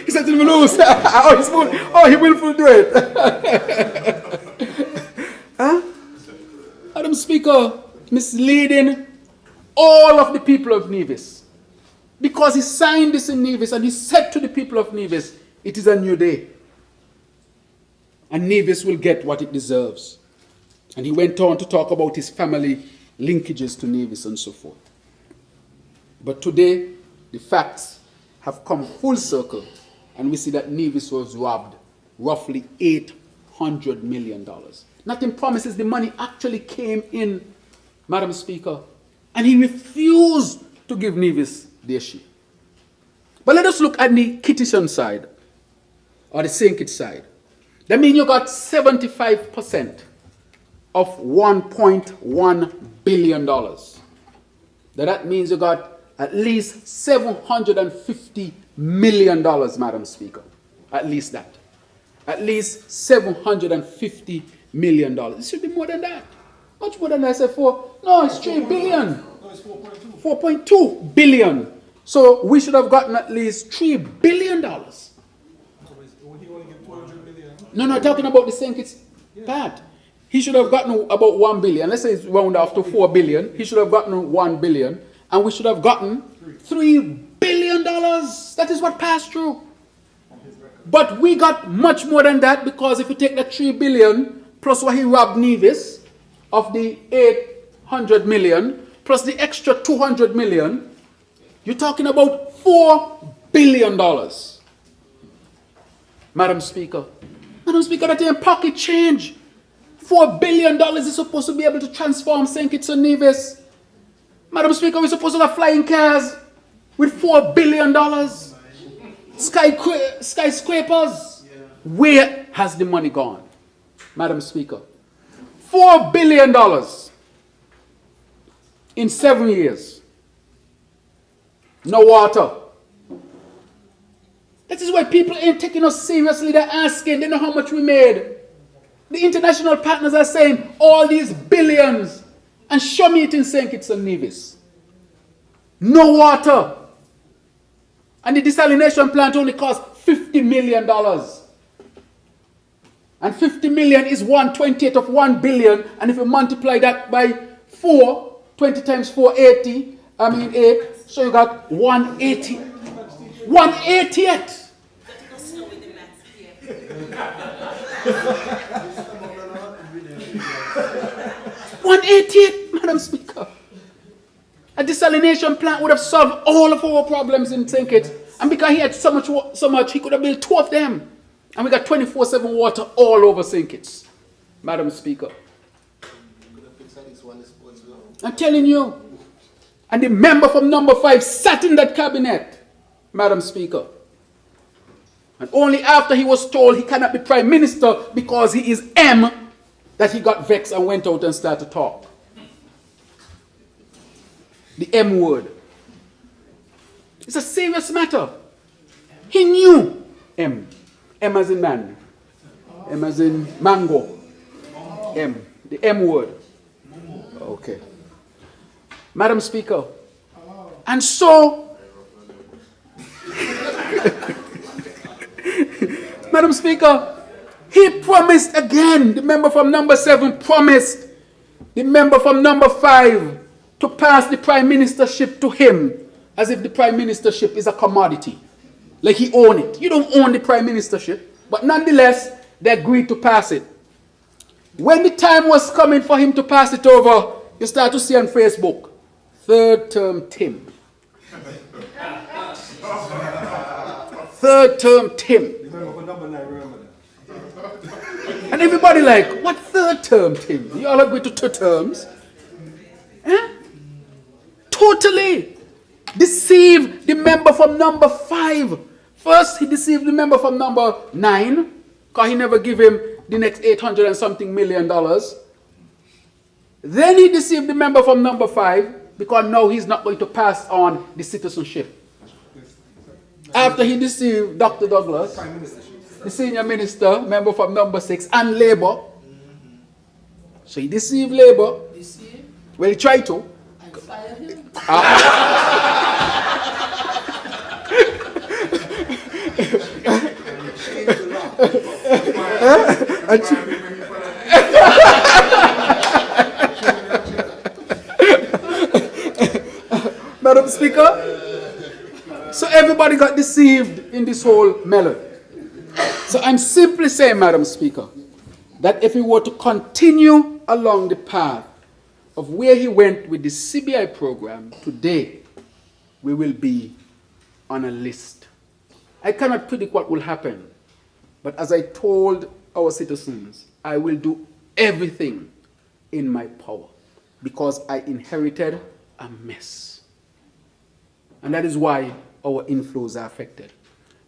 He set him loose. He will do it. Huh? Madam Speaker, misleading all of the people of Nevis. Because he signed this in Nevis and he said to the people of Nevis, it is a new day. And Nevis will get what it deserves. And he went on to talk about his family linkages to Nevis and so forth. But today, the facts have come full circle, and we see that Nevis was robbed roughly $800 million. Nothing promises the money actually came in, Madam Speaker, and he refused to give Nevis their share. But let us look at the Kittitian side, or the St. Kitts side. That means you got 75% of $1.1 billion. That means you got at least $750 million, Madam Speaker. At least that. At least $750 million. It should be more than that. Much more than that. I said no, it's 3 billion. No, it's 4.2. 4.2 billion. So we should have gotten at least $3 billion. He only give 200 million. No, talking about the St. Kitts part. He should have gotten about 1 billion. Let's say it's round off to 4 billion. He should have gotten 1 billion. And we should have gotten $3 billion. That is what passed through. But we got much more than that, because if you take the 3 billion plus what he robbed Nevis of the 800 million plus the extra 200 million, you're talking about $4 billion. Madam Speaker, that ain't pocket change. $4 billion is supposed to be able to transform St. Kitts and Nevis. Madam Speaker, we're supposed to have flying cars with $4 billion. Skyscrapers. Where has the money gone? Madam Speaker, $4 billion in 7 years. No water. That is why people ain't taking us seriously. They're asking, they know how much we made. The international partners are saying all these billions, and show me it in St. Kitts and Nevis. No water. And the desalination plant only cost $50 million. And 50 million is 1/28 of 1 billion. And if you multiply that by 4, 20 times 4, 80. 8. So you got 180. 188. 188, Madam Speaker. A desalination plant would have solved all of our problems in St. Kitts And because he had so much, he could have built 2 of them. And we got 24/7 water all over St. Kitts, Madam Speaker. I'm telling you. And the member from number 5 sat in that cabinet, Madam Speaker. And only after he was told he cannot be Prime Minister because he is M, that he got vexed and went out and started to talk. The M word. It's a serious matter. He knew M. M as in man. M as in mango. M. The M word. Okay. Madam Speaker. And so, Madam Speaker, he promised again, the member from number 7 promised the member from number 5 to pass the prime ministership to him as if the prime ministership is a commodity. Like he owned it. You don't own the prime ministership, but nonetheless, they agreed to pass it. When the time was coming for him to pass it over, you start to see on Facebook, 3rd term Tim. 3rd term Tim. Remember for number 9, remember that. And everybody like, what 3rd term Tim? You all agree to 2 terms? Eh? Totally deceived the member from number 5. First, he deceived the member from number 9, because he never gave him the next $800 and something million. Then he deceived the member from number 5, because now he's not going to pass on the citizenship. After he deceived Dr. Douglas, the senior minister, member from number 6, and Labour. So he deceived Labour. Well, he tried to. Fired him. Madam Speaker, so everybody got deceived in this whole melody. So I'm simply saying, Madam Speaker, that if we were to continue along the path of where he went with the CBI program today, we will be on a list. I cannot predict what will happen, but as I told our citizens, I will do everything in my power because I inherited a mess. And that is why our inflows are affected.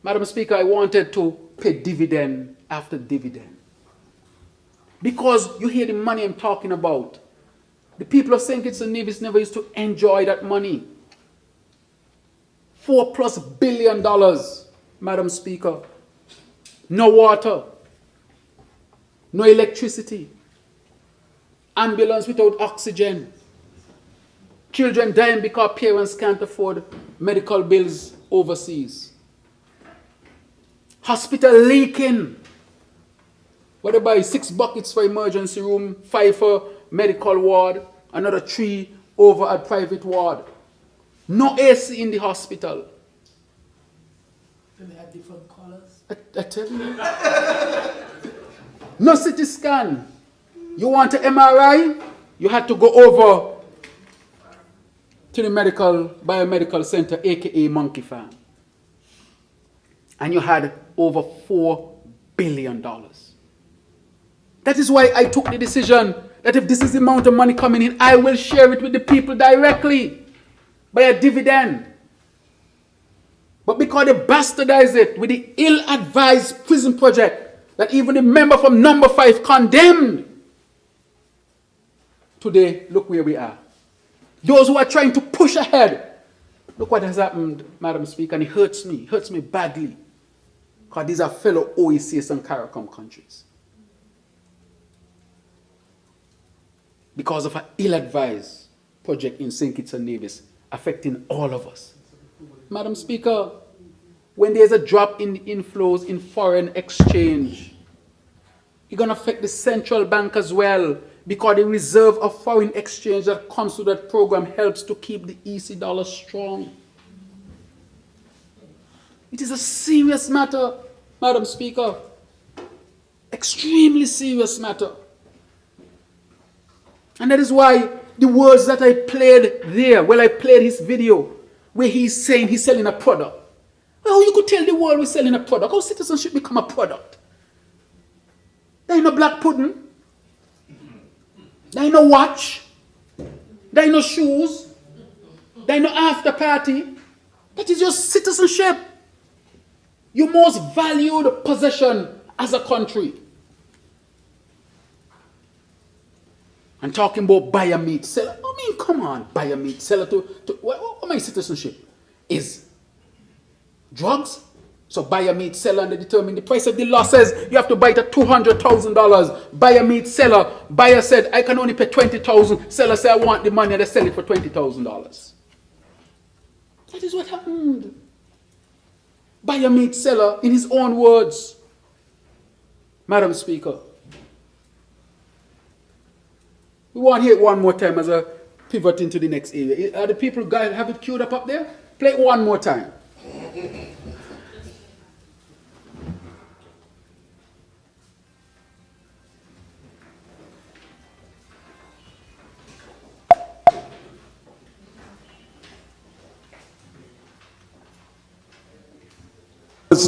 Madam Speaker, I wanted to pay dividend after dividend. Because you hear the money I'm talking about. The people of St. Kitts and Nevis never used to enjoy that money. $4+ billion, Madam Speaker. No water. No electricity. Ambulance without oxygen. Children dying because parents can't afford medical bills overseas. Hospital leaking. What they buy 6 buckets for emergency room, 5 for medical ward, another 3 over at private ward. No AC in the hospital. They had different colors. I tell you. No CT scan. You want an MRI? You had to go over to the biomedical center, aka Monkey Farm. And you had over $4 billion. That is why I took the decision that if this is the amount of money coming in, I will share it with the people directly by a dividend. But because they bastardized it with the ill-advised prison project that even the member from number 5 condemned, today, look where we are. Those who are trying to push ahead, look what has happened, Madam Speaker, and it hurts me badly. Because these are fellow OECS and CARICOM countries. Because of an ill-advised project in St. Kitts and Nevis affecting all of us. Madam Speaker, when there's a drop in the inflows in foreign exchange, it's going to affect the central bank as well, because the reserve of foreign exchange that comes to that program helps to keep the EC dollar strong. It is a serious matter, Madam Speaker. Extremely serious matter. And that is why the words that I played there, I played his video, where he's saying he's selling a product. How you could tell the world we're selling a product? How citizenship become a product? There ain't no black pudding. There ain't no watch. There ain't no shoes. There ain't no after party. That is your citizenship. Your most valued possession as a country. And talking about buy a meat seller. I mean, come on, buy a meat seller what my citizenship is drugs. So buy a meat seller and they determine the price. Of the law says you have to buy it at $200,000. Buy a meat seller. Buyer said I can only pay $20,000. Seller said I want the money and they sell it for $20,000. That is what happened. Buy a meat seller in his own words. Madam Speaker. We want to hear it one more time as a pivot into the next area. Are the people guys have it queued up there? Play it one more time.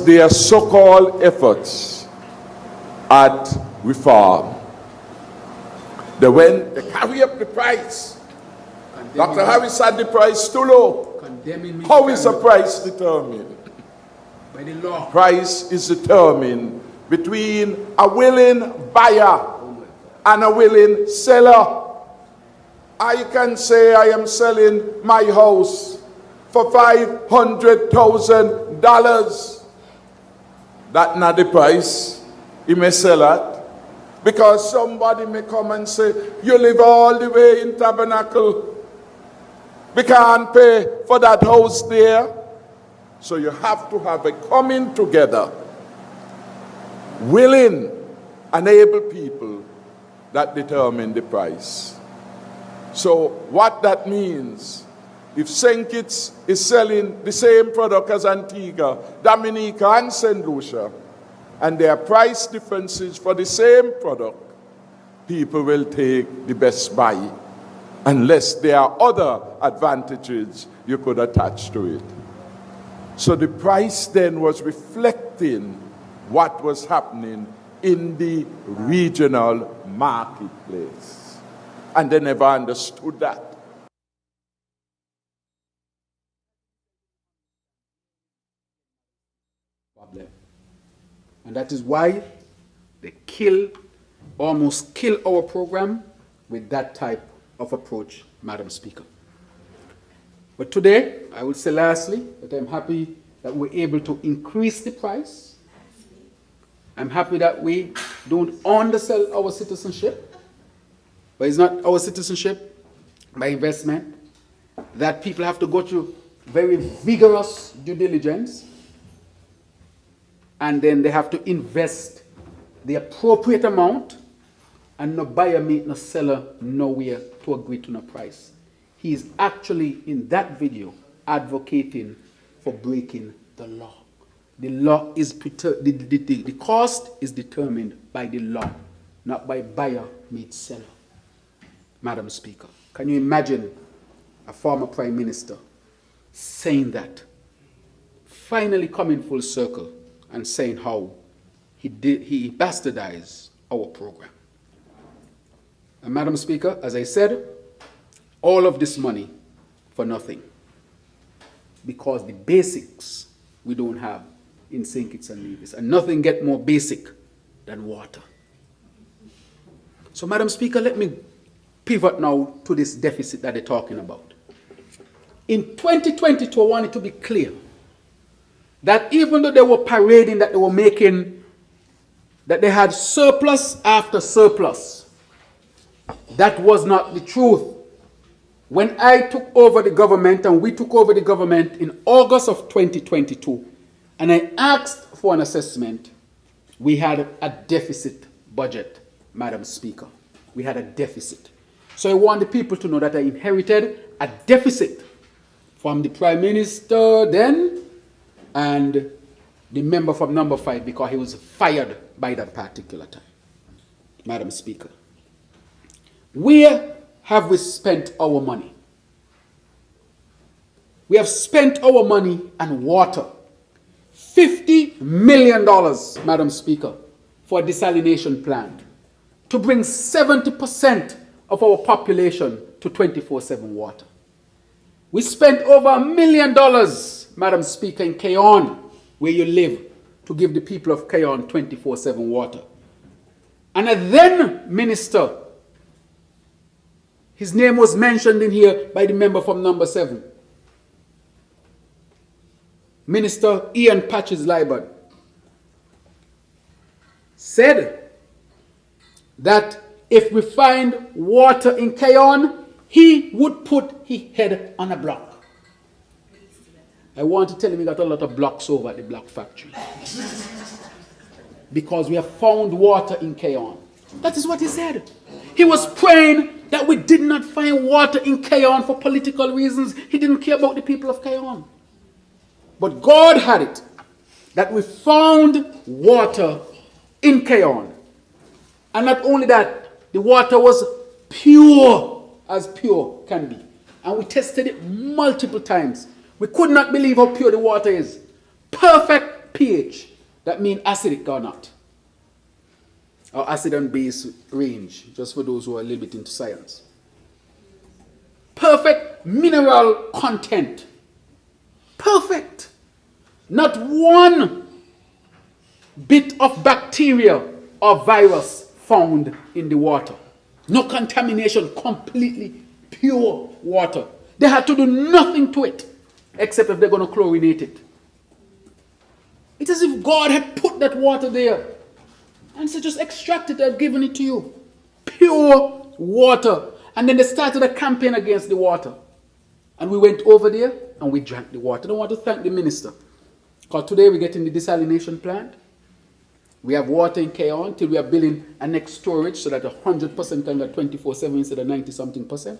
Their so-called efforts at reform. They carry up the price. Dr. Harris had the price too low. How is the price determined? By the law. Price is determined between a willing buyer and a willing seller. I can say I am selling my house for $500,000. That's not the price he may sell at. Because somebody may come and say, you live all the way in Tabernacle. We can't pay for that house there. So you have to have a coming together. Willing and able people that determine the price. So what that means, if St. Kitts is selling the same product as Antigua, Dominica and St. Lucia, and there are price differences for the same product, people will take the best buy, unless there are other advantages you could attach to it. So the price then was reflecting what was happening in the regional marketplace. And they never understood that. And that is why they almost kill our program with that type of approach, Madam Speaker. But today, I would say lastly, that I'm happy that we're able to increase the price. I'm happy that we don't undersell our citizenship, but it's not our citizenship by investment, that people have to go through very vigorous due diligence, and then they have to invest the appropriate amount, and no buyer meet no seller nowhere to agree to no price. He is actually in that video advocating for breaking the law. The law is the cost is determined by the law, not by buyer meet seller. Madam Speaker, can you imagine a former Prime Minister saying that, finally coming full circle and saying how he bastardized our program? And Madam Speaker, as I said, all of this money for nothing, because the basics we don't have in St. Kitts and Nevis, and nothing get more basic than water. So, Madam Speaker, let me pivot now to this deficit that they're talking about. In 2022, I want it to be clear that even though they were parading that they were making, that they had surplus after surplus, that was not the truth. When I took over the government, and we took over the government in August of 2022, and I asked for an assessment, we had a deficit budget, Madam Speaker. We had a deficit. So I want the people to know that I inherited a deficit from the Prime Minister then and the member from number 5, because he was fired by that particular time. Madam Speaker, where have we spent our money? We have spent our money on water. $50 million, Madam Speaker, for a desalination plant to bring 70% of our population to 24/7 water. We spent over $1 million, Madam Speaker, in Keyon, where you live, to give the people of Keyon 24/7 water. And a then minister, his name was mentioned in here by the member from number 7. Minister Ian Patches Liban said that if we find water in Keyon, he would put his head on a block. I want to tell him we got a lot of blocks over at the block factory. Because we have found water in Keyon. That is what he said. He was praying that we did not find water in Keyon for political reasons. He didn't care about the people of Keyon. But God had it that we found water in Keyon. And not only that, the water was pure as pure can be. And we tested it multiple times. We could not believe how pure the water is. Perfect pH. That means acidic or not. Or acid and base range, just for those who are a little bit into science. Perfect mineral content. Perfect. Not one bit of bacteria or virus found in the water. No contamination, completely pure water. They had to do nothing to it, except if they're going to chlorinate it. It's as if God had put that water there and said, just extract it, I've given it to you. Pure water. And then they started a campaign against the water. And we went over there and we drank the water. I don't want to thank the minister. Because today we're getting the desalination plant. We have water in Keyon till we are building a next storage so that 100% can get 24/7 instead of 90-something%.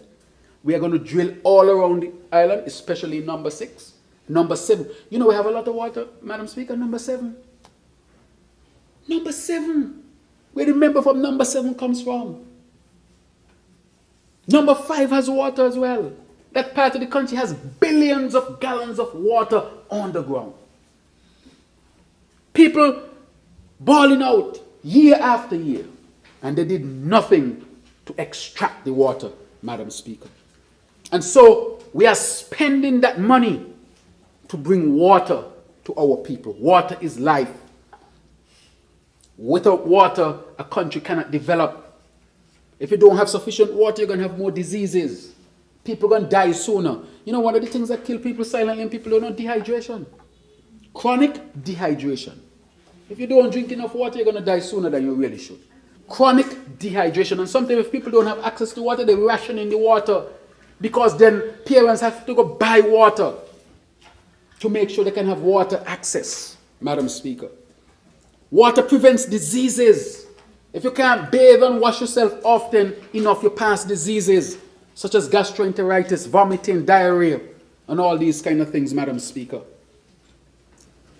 We are going to drill all around the island, especially number 6. Number 7. You know we have a lot of water, Madam Speaker, number 7. Number 7. Where the member from number 7 comes from. Number 5 has water as well. That part of the country has billions of gallons of water on the ground. People bawling out year after year. And they did nothing to extract the water, Madam Speaker. And so we are spending that money to bring water to our people. Water is life. Without water, a country cannot develop. If you don't have sufficient water, you're going to have more diseases. People are going to die sooner. You know, one of the things that kill people silently and people don't know, dehydration. Chronic dehydration. If you don't drink enough water, you're going to die sooner than you really should. Chronic dehydration. And sometimes if people don't have access to water, they ration in the water. Because then parents have to go buy water to make sure they can have water access, Madam Speaker. Water prevents diseases. If you can't bathe and wash yourself often enough, you pass diseases such as gastroenteritis, vomiting, diarrhea, and all these kind of things, Madam Speaker.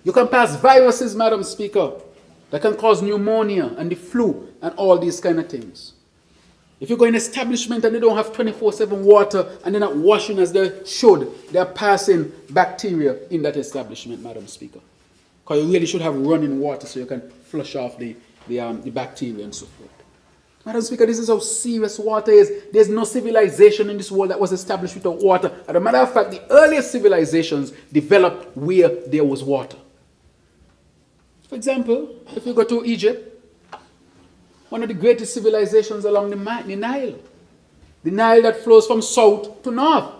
You can pass viruses, Madam Speaker, that can cause pneumonia and the flu and all these kind of things. If you go in an establishment and they don't have 24/7 water and they're not washing as they should, they're passing bacteria in that establishment, Madam Speaker. Because you really should have running water so you can flush off the bacteria and so forth. Madam Speaker, this is how serious water is. There's no civilization in this world that was established without water. As a matter of fact, the earliest civilizations developed where there was water. For example, if you go to Egypt, one of the greatest civilizations along the Nile. The Nile that flows from south to north.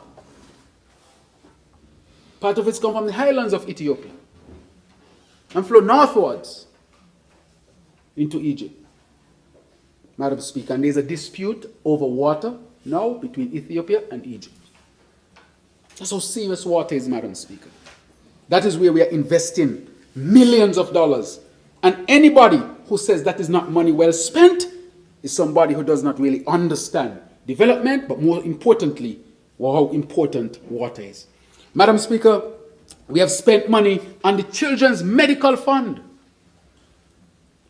Part of it's come from the highlands of Ethiopia and flow northwards into Egypt. Madam Speaker, and there's a dispute over water now between Ethiopia and Egypt. That's how serious water is, Madam Speaker. That is where we are investing millions of dollars. And anybody who says that is not money well spent is somebody who does not really understand development, but more importantly, how important water is. Madam Speaker, we have spent money on the Children's Medical Fund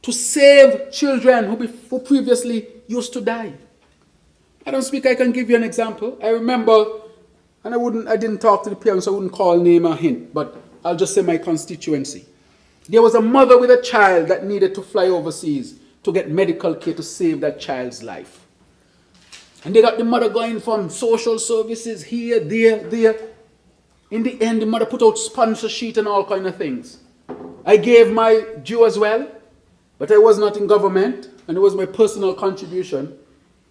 to save children who previously used to die. Madam Speaker, I can give you an example. I remember, and I didn't talk to the parents, I wouldn't call name or hint, but I'll just say my constituency. There was a mother with a child that needed to fly overseas to get medical care to save that child's life. And they got the mother going from social services here, there. In the end, the mother put out sponsor sheet and all kind of things. I gave my due as well, but I was not in government, and it was my personal contribution.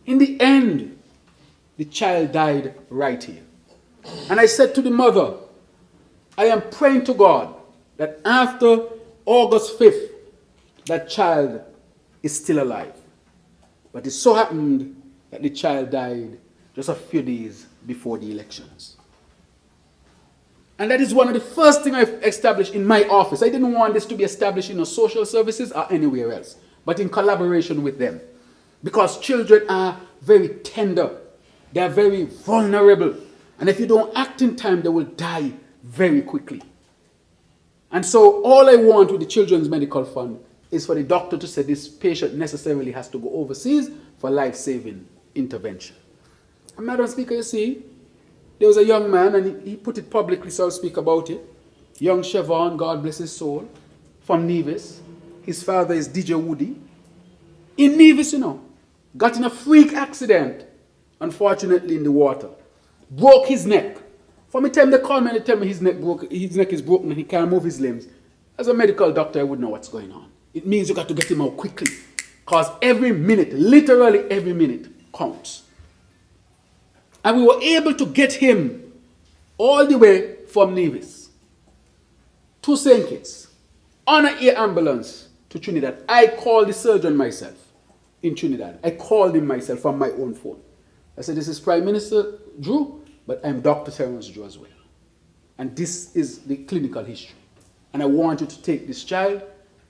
In the end, the child died right here. And I said to the mother, I am praying to God that after August 5th, that child is still alive. But it so happened that the child died just a few days before the elections. And that is one of the first things I've established in my office. I didn't want this to be established in social services or anywhere else, but in collaboration with them. Because children are very tender. They are very vulnerable. And if you don't act in time, they will die very quickly. And so all I want with the Children's Medical Fund is for the doctor to say this patient necessarily has to go overseas for life-saving intervention. And Madam Speaker, you see, there was a young man, and he put it publicly, so I'll speak about it. Young Chevron, God bless his soul, from Nevis. His father is DJ Woody. In Nevis, got in a freak accident, unfortunately in the water. Broke his neck. From the time they called me and they tell me his neck is broken and he can't move his limbs. As a medical doctor, I would know what's going on. It means you got to get him out quickly. Because every minute, literally every minute, counts. And we were able to get him all the way from Nevis to St. Kitts on an air ambulance to Trinidad. I called the surgeon myself in Trinidad. I called him myself from my own phone. I said, this is Prime Minister Drew, but I'm Dr. Terrance Drew as well. And this is the clinical history. And I want you to take this child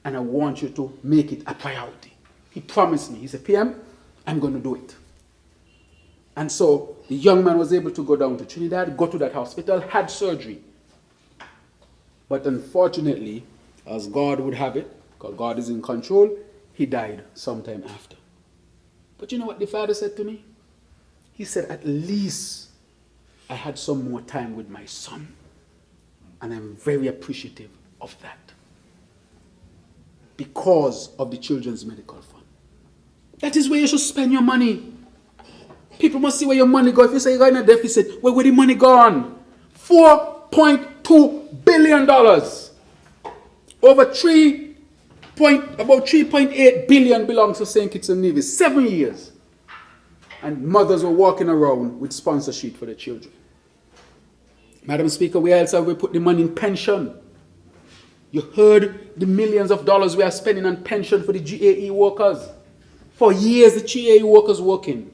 and I want you to make it a priority. He promised me. He said, PM, I'm going to do it. And so the young man was able to go down to Trinidad, go to that hospital, had surgery. But unfortunately, as God would have it, because God is in control, he died sometime after. But you know what the father said to me? He said, at least I had some more time with my son. And I'm very appreciative of that. Because of the Children's Medical Fund. That is where you should spend your money. People must see where your money goes. If you say you're in a deficit, where the money gone? $4.2 billion. Over about 3.8 billion belongs to St. Kitts and Nevis. 7 years. And mothers were walking around with sponsor sheet for the children. Madam Speaker, where else have we put the money in pension? You heard the millions of dollars we are spending on pension for the GAE workers. For years, the GAE workers working.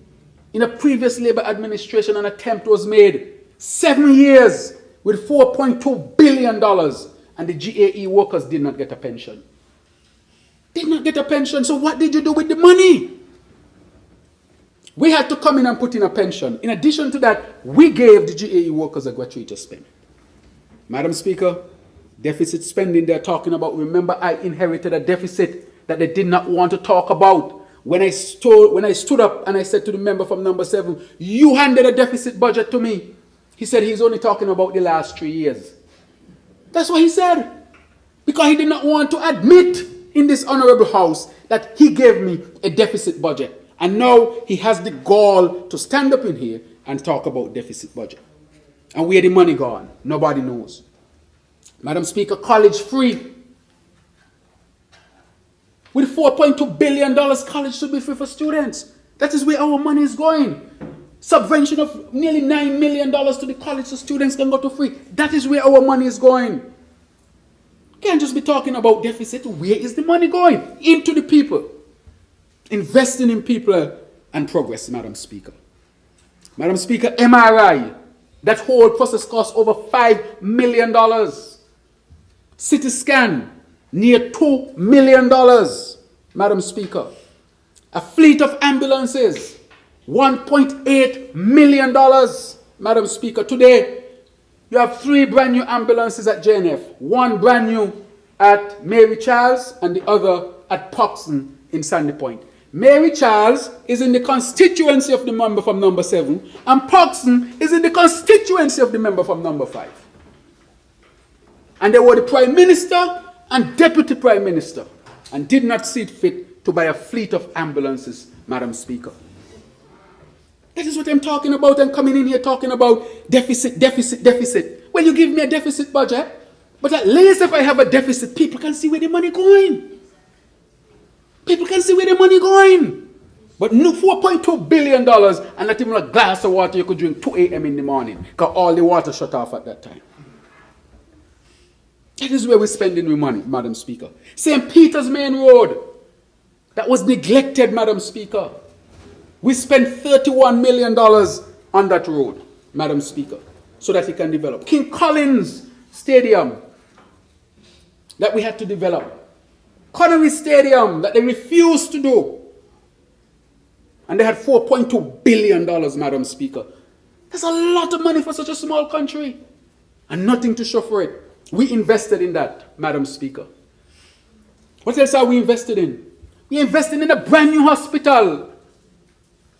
In a previous Labour administration, an attempt was made. 7 years with $4.2 billion. And the GAE workers did not get a pension. Did not get a pension. So what did you do with the money? We had to come in and put in a pension. In addition to that, we gave the GAE workers a gratuitous payment. Madam Speaker, deficit spending they're talking about. Remember, I inherited a deficit that they did not want to talk about. When I stood up and I said to the member from number 7, you handed a deficit budget to me. He said he's only talking about the last 3 years. That's what he said. Because he did not want to admit in this honorable house that he gave me a deficit budget. And now he has the gall to stand up in here and talk about deficit budget. And where the money gone? Nobody knows. Madam Speaker, college free. With $4.2 billion, college should be free for students. That is where our money is going. Subvention of nearly $9 million to the college so students can go to free. That is where our money is going. Can't just be talking about deficit. Where is the money going? Into the people. Investing in people and progress, Madam Speaker. Madam Speaker, MRI. That whole process costs over $5 million. CT scan. Near $2 million, Madam Speaker. A fleet of ambulances, $1.8 million, Madam Speaker. Today, you have 3 brand new ambulances at JNF. 1 brand new at Mary Charles and the other at Poxon in Sandy Point. Mary Charles is in the constituency of the member from number 7, and Poxon is in the constituency of the member from number 5. And they were the Prime Minister and Deputy Prime Minister, and did not see it fit to buy a fleet of ambulances, Madam Speaker. That is what I'm talking about. I'm coming in here talking about deficit, deficit, deficit. Well, you give me a deficit budget, but at least if I have a deficit, people can see where the money going. People can see where the money going. But no, $4.2 billion and not even a glass of water you could drink 2 a.m. in the morning because all the water shut off at that time. That is where we're spending the money, Madam Speaker. St. Peter's Main Road, that was neglected, Madam Speaker. We spent $31 million on that road, Madam Speaker, so that it can develop. King Collins Stadium, that we had to develop. Connery Stadium, that they refused to do. And they had $4.2 billion, Madam Speaker. That's a lot of money for such a small country. And nothing to show for it. We invested in that, Madam Speaker. What else are we invested in? We invested in a brand new hospital.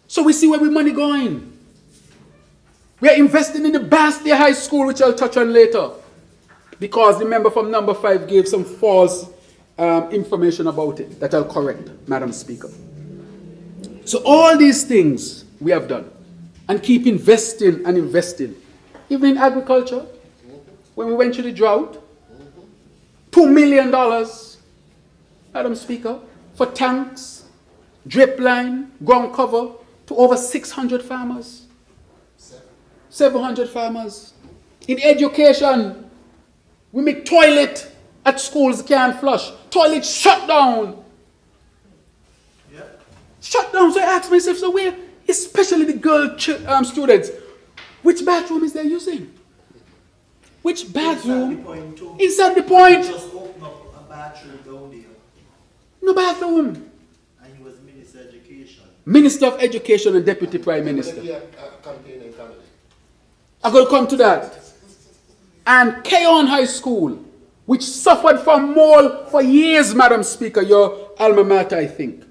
So we see where we money going. We are investing in the Bastia High School, which I'll touch on later. Because the member from number 5 gave some false information about it that I'll correct, Madam Speaker. So all these things we have done. And keep investing and investing. Even in agriculture. When we went through the drought, $2 million, Madam Speaker, for tanks, drip line, ground cover, to over 600 farmers. 700 farmers. In education, we make toilet at schools can't flush. Toilet shut down. Yeah. Shut down. So I asked myself, so where, especially the girl students, which bathroom is they using? Which bathroom? Inside the point. Just open up a bathroom down there. No bathroom. And he was Minister of Education. Minister of Education and Deputy Prime Minister. I'm going to come to that. And Keon High School, which suffered from mold for years, Madam Speaker, your alma mater, I think,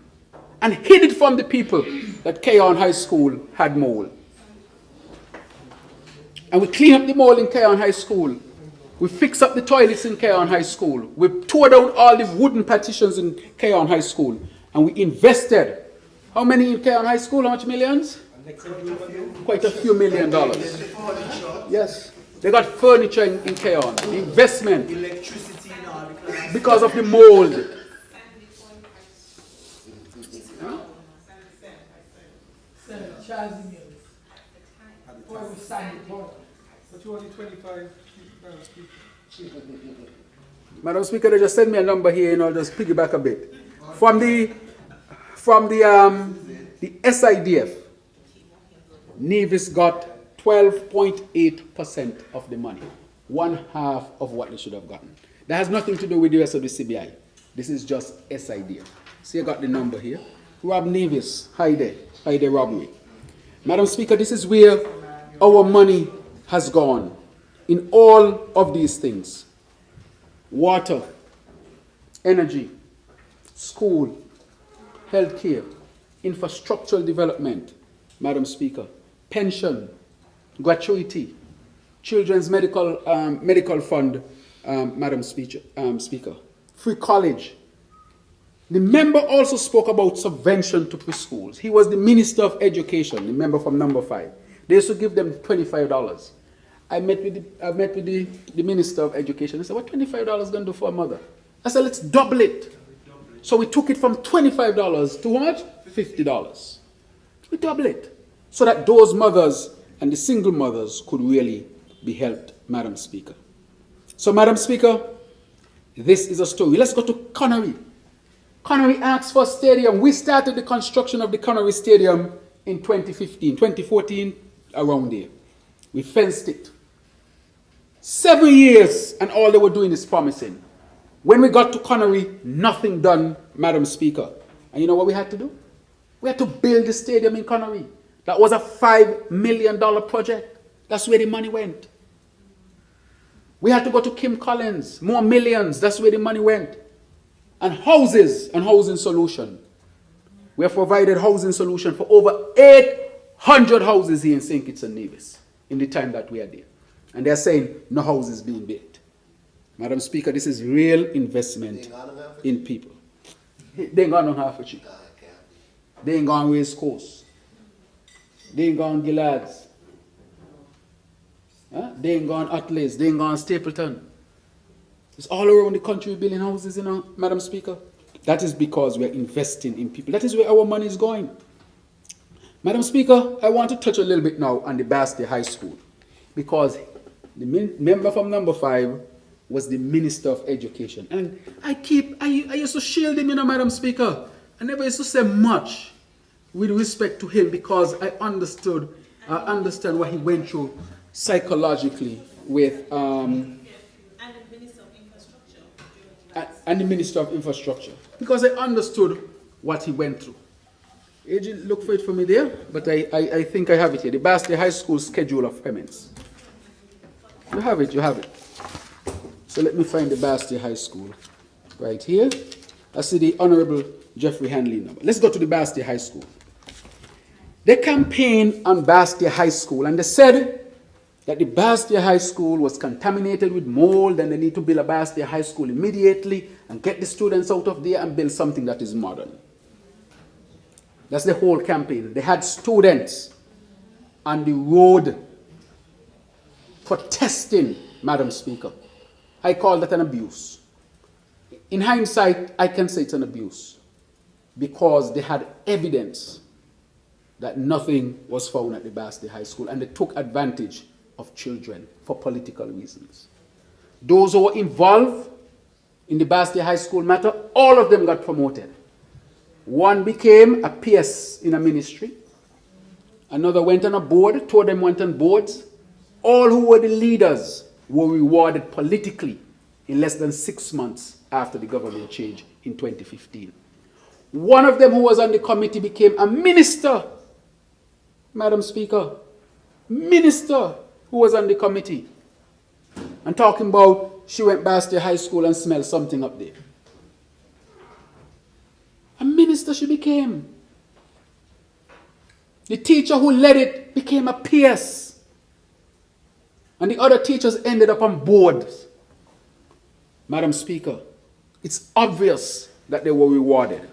and hid it from the people that Keon High School had mold. And we cleaned up the mold in Keon High School. We fixed up the toilets in Keon High School. We tore down all the wooden partitions in Keon High School. And we invested. How many in Keon High School? How much millions? Quite a few $1 million. Yes. They got furniture in Keon. Investment. Electricity in all the classes. Because of the mold. Charles Mills. Or we signed it. But you only 25 people. Madam Speaker, they just send me a number here, and I'll just piggyback a bit. From the SIDF, Nevis got 12.8% of the money. 1/2 of what they should have gotten. That has nothing to do with the rest of the CBI. This is just SIDF. See, I got the number here. Rob Nevis, hi there, robbery. Madam Speaker, this is where our money has gone in all of these things. Water, energy, school, healthcare, infrastructural development, Madam Speaker, pension, gratuity, children's medical fund, Madam Speaker, free college. The member also spoke about subvention to preschools. He was the Minister of Education, the member from number 5. They used to give them $25. I met with the Minister of Education. I said, what $25 going to do for a mother? I said, let's double it. So we took it from $25 to how much? $50. We double it. So that those mothers and the single mothers could really be helped, Madam Speaker. So, Madam Speaker, this is a story. Let's go to Connery. Connery asked for a stadium. We started the construction of the Connery Stadium in 2014, around there. We fenced it. 7 years, and all they were doing is promising. When we got to Connery, nothing done, Madam Speaker. And you know what we had to do? We had to build the stadium in Connery. That was a $5 million project. That's where the money went. We had to go to Kim Collins, more millions. That's where the money went. And houses and housing solution. We have provided housing solution for over 800 houses here in St. Kitts and Nevis in the time that we are there. And they're saying no houses being built. Madam Speaker, this is real investment in people. They ain't got no half a cheek. They ain't gone Race Course. They ain't gone Gillards. Huh? They ain't gone Atlas. They ain't gone Stapleton. It's all around the country building houses, Madam Speaker. That is because we're investing in people. That is where our money is going. Madam Speaker, I want to touch a little bit now on the Basti High School, because the member from number 5 was the Minister of Education. And I used to shield him, Madam Speaker. I never used to say much with respect to him, because I understand what he went through psychologically with and the Minister of Infrastructure, because I understood what he went through. Agent, look for it for me there, but I think I have it here. The Basti High School schedule of payments. You have it. So let me find the Basti High School right here. I see the Honorable Jeffrey Hanley number. Let's go to the Basti High School. They campaigned on Basti High School, and they said that the Basti High School was contaminated with mold, and they need to build a Basti High School immediately and get the students out of there and build something that is modern. That's the whole campaign. They had students on the road protesting, Madam Speaker. I call that an abuse. In hindsight, I can say it's an abuse, because they had evidence that nothing was found at the Basti High School, and they took advantage of children for political reasons. Those who were involved in the Basti High School matter, all of them got promoted. One became a PS in a ministry. Another went on a board. 2 of them went on boards. All who were the leaders were rewarded politically in less than 6 months after the government change in 2015. One of them who was on the committee became a minister, Madam Speaker. Minister who was on the committee. And talking about she went past the high school and smelled something up there. A minister she became. The teacher who led it became a PS. And the other teachers ended up on boards. Madam Speaker, it's obvious that they were rewarded.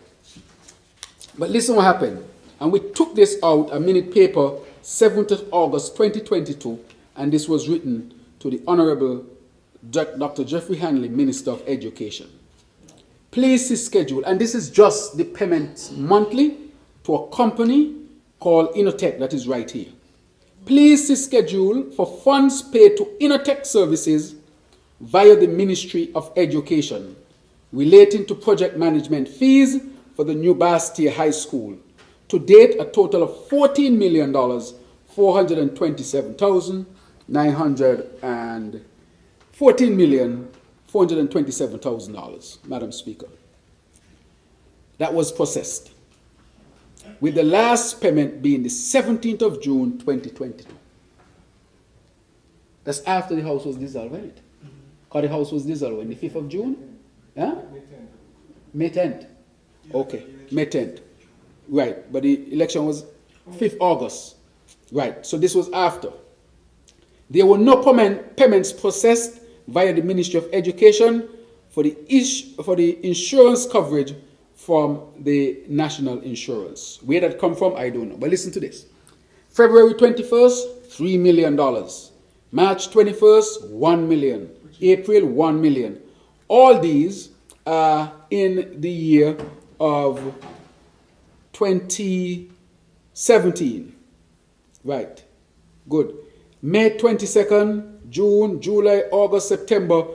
But listen what happened. And we took this out, a minute paper, 7th of August 2022, and this was written to the Honorable Dr. Jeffrey Hanley, Minister of Education. Please see schedule, and this is just the payment monthly to a company called Innotech that is right here. Please see schedule for funds paid to Innotech Services via the Ministry of Education relating to project management fees for the new Basti High School. To date, a total of $14,427,000, Madam Speaker. That was processed, with the last payment being the 17th of June 2022. That's after the House was dissolved, isn't it? Because the House was dissolved on the 5th of June? Huh? May 10th. Okay, May 10th. Right, but the election was 5th August. Right, so this was after. There were no payments processed via the Ministry of Education for the insurance coverage from the national insurance. Where that come from, I don't know. But listen to this. February 21st, $3 million. March 21st, $1 million. April, $1 million. All these are in the year of 2017. Right. Good. May 22nd, June, July, August, September.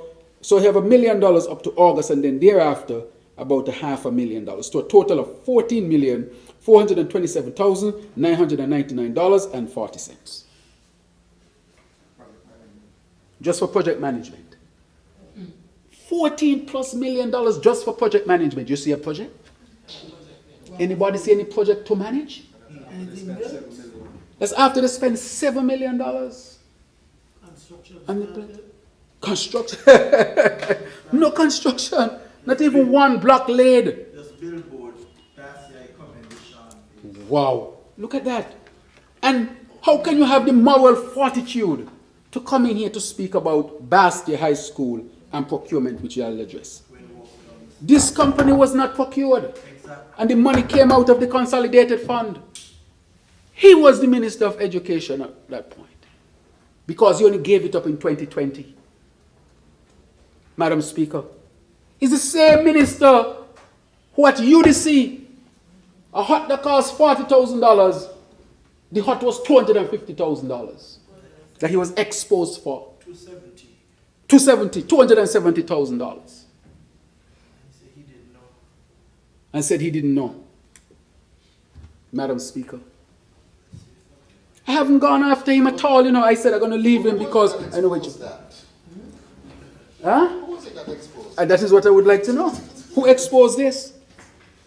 So you have $1 million up to August, and then thereafter about $500,000, to a total of $14,427,999.40. Just for project management. $14+ million just for project management. You see a project? Anybody see any project to manage? That's after they spend $7 million. Construction. No construction. Not even one block laid. Just billboard. That's the commendation. Wow. Look at that. And how can you have the moral fortitude to come in here to speak about Basti High School and procurement, which I'll address. This company was not procured. And the money came out of the consolidated fund. He was the Minister of Education at that point. Because he only gave it up in 2020. Madam Speaker, is the same minister who at UDC, a hut that cost $40,000, the hut was $250,000 that he was exposed for. $270,000. And said he didn't know. Madam Speaker, I haven't gone after him at all, I said I'm going to leave him because I know what you... Huh? Who was it that exposed? And that is what I would like to know. Who exposed this?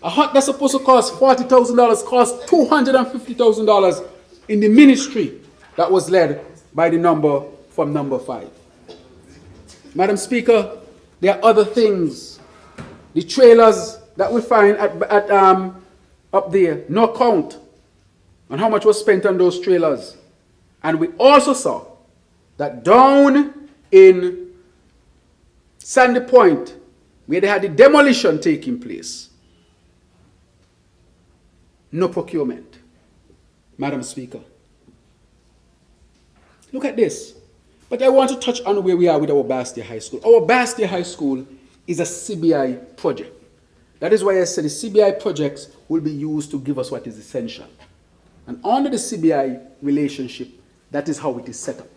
A hut that's supposed to cost $40,000 cost $250,000 in the ministry that was led by the number from number 5. Madam Speaker, there are other things. The trailers that we find up there, no count on how much was spent on those trailers. And we also saw that down in Sandy Point, where they had the demolition taking place, no procurement. Madam Speaker, look at this. But I want to touch on where we are with our Bastia High School. Our Bastia High School is a CBI project. That is why I said the CBI projects will be used to give us what is essential. And under the CBI relationship, that is how it is set up.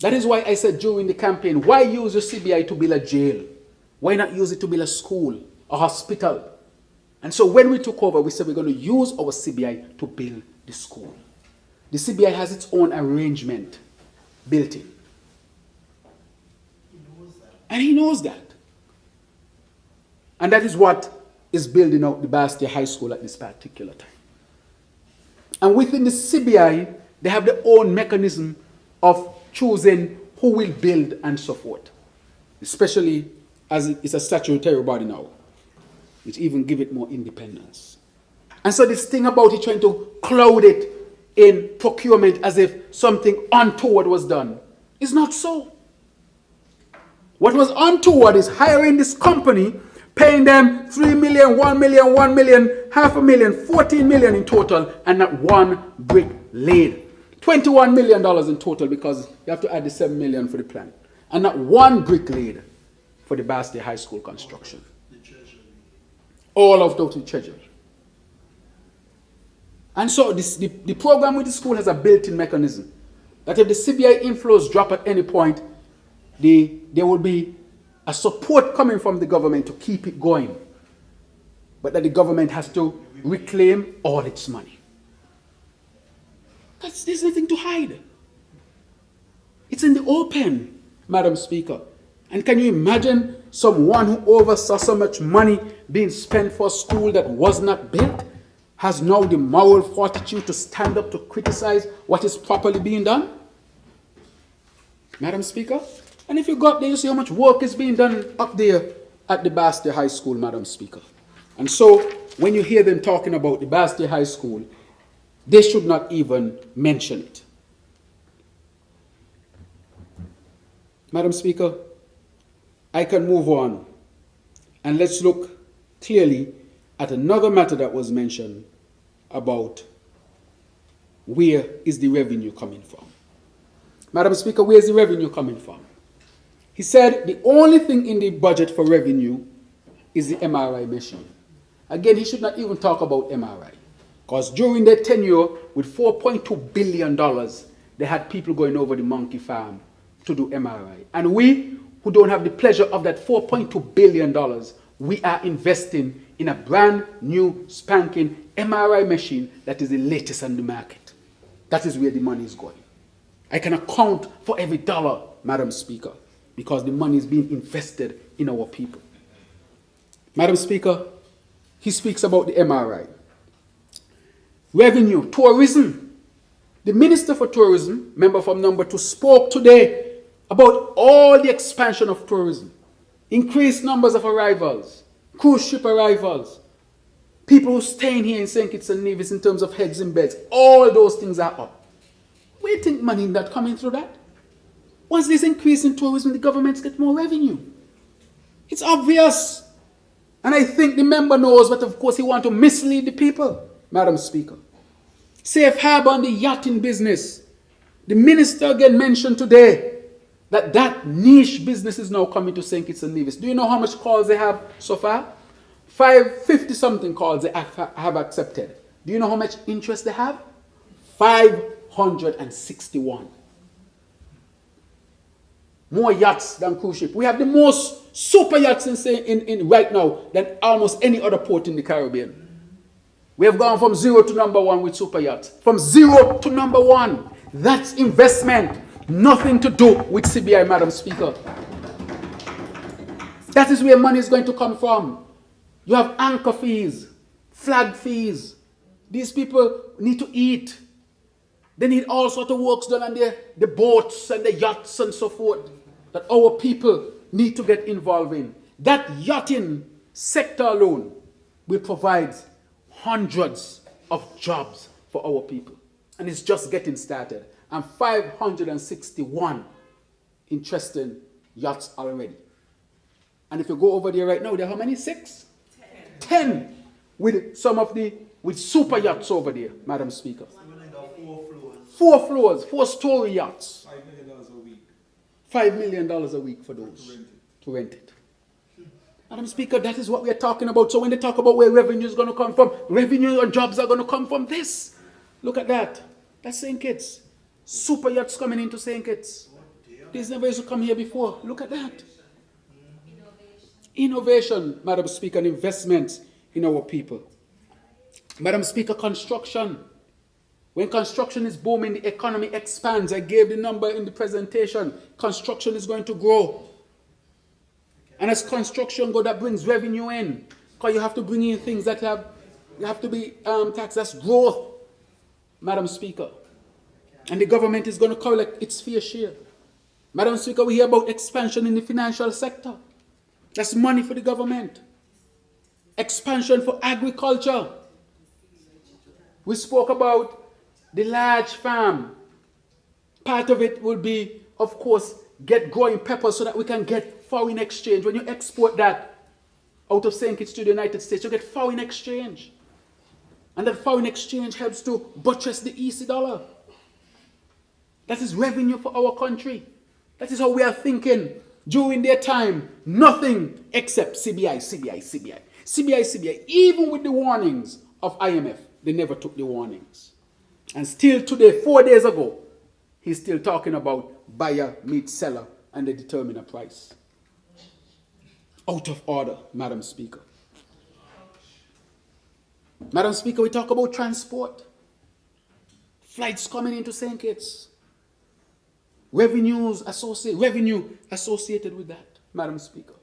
That is why I said during the campaign, why use the CBI to build a jail? Why not use it to build a school, a hospital? And so when we took over, we said we're going to use our CBI to build the school. The CBI has its own arrangement built in. And he knows that. And that is what is building out the Bastia High School at this particular time. And within the CBI, they have their own mechanism of choosing who will build and so forth. Especially as it's a statutory body now, which even give it more independence. And so this thing about it trying to cloud it in procurement as if something untoward was done is not so. What was untoward is hiring this company, paying them 3 million, 1 million, 1 million, half a million, 14 million in total, and not one brick laid. $21 million in total because you have to add the 7 million for the plan. And not one brick laid for the Bastia High School construction. All of those to the treasury. And so the program with the school has a built-in mechanism that if the CBI inflows drop at any point, there will be a support coming from the government to keep it going. But that the government has to reclaim all its money. There's nothing to hide. It's in the open, Madam Speaker. And can you imagine someone who oversaw so much money being spent for a school that was not built has now the moral fortitude to stand up to criticize what is properly being done? Madam Speaker? And if you go up there, you see how much work is being done up there at the Bastia High School, Madam Speaker. And so, when you hear them talking about the Bastia High School, they should not even mention it. Madam Speaker, I can move on. And let's look clearly at another matter that was mentioned about where is the revenue coming from. Madam Speaker, where is the revenue coming from? He said the only thing in the budget for revenue is the MRI machine. Again, he should not even talk about MRI. Because during their tenure with $4.2 billion, they had people going over the monkey farm to do MRI. And we, who don't have the pleasure of that $4.2 billion, we are investing in a brand new spanking MRI machine that is the latest on the market. That is where the money is going. I can account for every dollar, Madam Speaker, because the money is being invested in our people. Madam Speaker, he speaks about the MRI. Revenue, tourism. The Minister for Tourism, member from number 2, spoke today about all the expansion of tourism. Increased numbers of arrivals, cruise ship arrivals, people who staying here in St. Kitts and Nevis in terms of heads in beds. All those things are up. Where do you think money is not coming through that? Once there's increase in tourism, the governments get more revenue. It's obvious. And I think the member knows, but of course he wants to mislead the people, Madam Speaker. Safe harbor on the yachting business. The minister again mentioned today that niche business is now coming to St. Kitts and Nevis. Do you know how much calls they have so far? 550 something calls they have accepted. Do you know how much interest they have? 561. More yachts than cruise ship. We have the most super yachts in right now than almost any other port in the Caribbean. We have gone from 0 to number 1 with super yachts. From 0 to number 1. That's investment. Nothing to do with CBI, Madam Speaker. That is where money is going to come from. You have anchor fees, flag fees. These people need to eat. They need all sorts of works done on the boats and the yachts and so forth that our people need to get involved in. That yachting sector alone will provide hundreds of jobs for our people. And it's just getting started. And 561 interesting yachts already. And if you go over there right now, there are how many? 6? 10 with super yachts over there, Madam Speaker. 4 floors, 4-story yachts. $5 million a week. $5 million a week for those to rent it. Madam Speaker, that is what we are talking about. So when they talk about where revenue is going to come from, revenue and jobs are going to come from this. Look at that. That's St. Kitts. Super yachts coming into St. Kitts. These never used to come here before. Look at that. Innovation, Madam Speaker, and investments in our people. Madam Speaker, construction. When construction is booming, the economy expands. I gave the number in the presentation. Construction is going to grow. And as construction goes, that brings revenue in. Because you have to bring in things that have to be taxed. That's growth, Madam Speaker. And the government is going to collect its fair share. Madam Speaker, we hear about expansion in the financial sector. That's money for the government. Expansion for agriculture. We spoke about the large farm. Part of it will be, of course, get growing peppers so that we can get foreign exchange. When you export that out of St. Kitts to the United States, you get foreign exchange. And that foreign exchange helps to buttress the EC dollar. That is revenue for our country. That is how we are thinking. During their time, nothing except CBI, CBI, CBI. CBI, CBI. Even with the warnings of IMF, they never took the warnings. And still today, 4 days ago, he's still talking about buyer meets seller and they determine a price. Out of order, Madam Speaker. Madam Speaker, we talk about transport. Flights coming into St. Kitts. Revenue associated with that, Madam Speaker.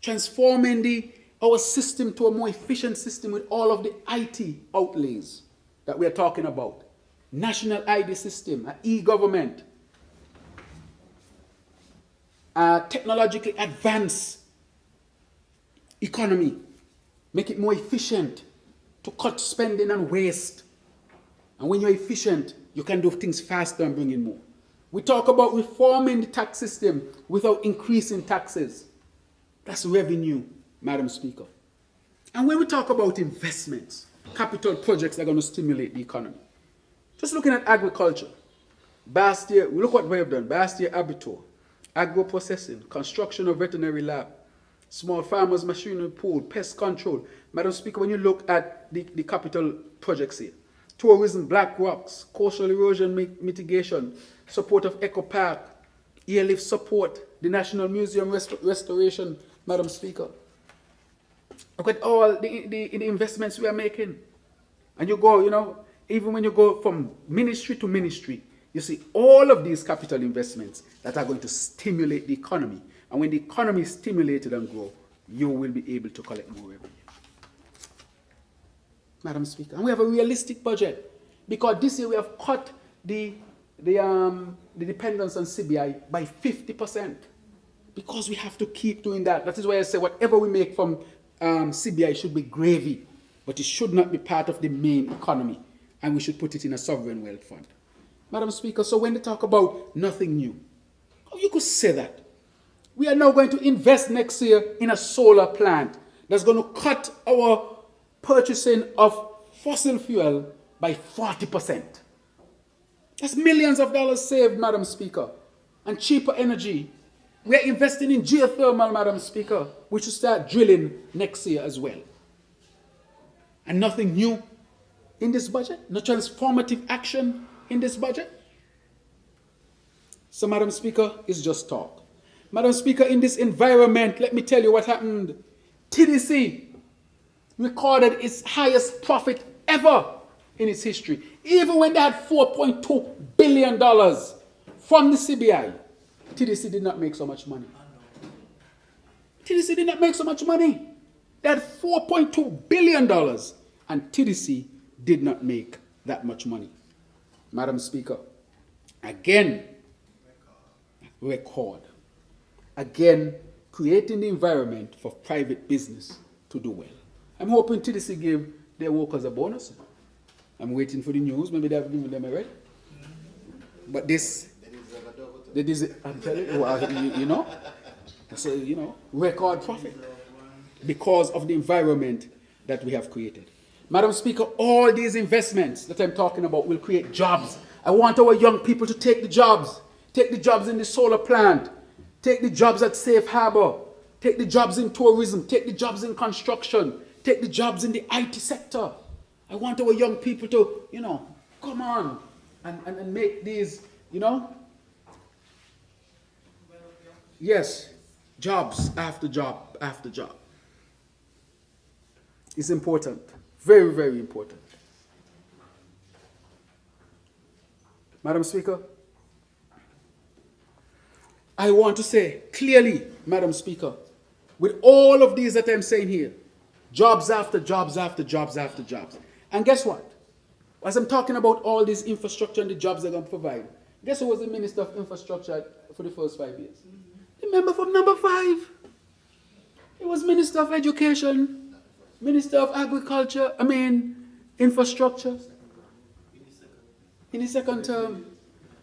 Transforming our system to a more efficient system with all of the IT outlays that we are talking about. National ID system, e-government, technologically advanced economy. Make it more efficient to cut spending and waste. And when you're efficient, you can do things faster and bring in more. We talk about reforming the tax system without increasing taxes. That's revenue, Madam Speaker. And when we talk about investments, capital projects that are going to stimulate the economy. Just looking at agriculture. Bastia, look what we have done. Bastia Abattoir, agro-processing, construction of veterinary lab, small farmers machinery pool, pest control. Madam Speaker, when you look at the capital projects here, tourism, black rocks, coastal erosion mitigation, support of Eco Park, airlift support, the National Museum restoration, Madam Speaker. Look at all the investments we are making. And you go, even when you go from ministry to ministry, you see all of these capital investments that are going to stimulate the economy. And when the economy is stimulated and grow, you will be able to collect more revenue. Madam Speaker, and we have a realistic budget because this year we have cut the dependence on CBI by 50% because we have to keep doing that. That is why I say whatever we make from CBI should be gravy, but it should not be part of the main economy, and we should put it in a sovereign wealth fund. Madam Speaker, so when they talk about nothing new, how you could say that? We are now going to invest next year in a solar plant that's going to cut our purchasing of fossil fuel by 40%. That's millions of dollars saved, Madam Speaker, and cheaper energy. We are investing in geothermal, Madam Speaker. We should start drilling next year as well. And nothing new in this budget? No transformative action in this budget? So, Madam Speaker, it's just talk. Madam Speaker, in this environment, let me tell you what happened. TDC recorded its highest profit ever in its history. Even when they had $4.2 billion from the CBI, TDC did not make so much money. TDC did not make so much money. They had $4.2 billion and TDC did not make that much money. Madam Speaker, again, record. Again, creating the environment for private business to do well. I'm hoping TDC give their workers a bonus. I'm waiting for the news. Maybe they have given them already. But this, I'm telling you, well, so, record profit because of the environment that we have created. Madam Speaker, all these investments that I'm talking about will create jobs. I want our young people to take the jobs. Take the jobs in the solar plant. Take the jobs at Safe Harbor. Take the jobs in tourism. Take the jobs in construction. Take the jobs in the IT sector. I want our young people to, come on and make these, yes, jobs after job after job. It's important. Very, very important. Madam Speaker, I want to say clearly, Madam Speaker, with all of these that I'm saying here, jobs after jobs after jobs after jobs. And guess what? As I'm talking about all this infrastructure and the jobs they're going to provide, guess who was the Minister of Infrastructure for the first 5 years? Remember from number 5? He was Minister of Education, Minister of Agriculture, Infrastructure. In his second term.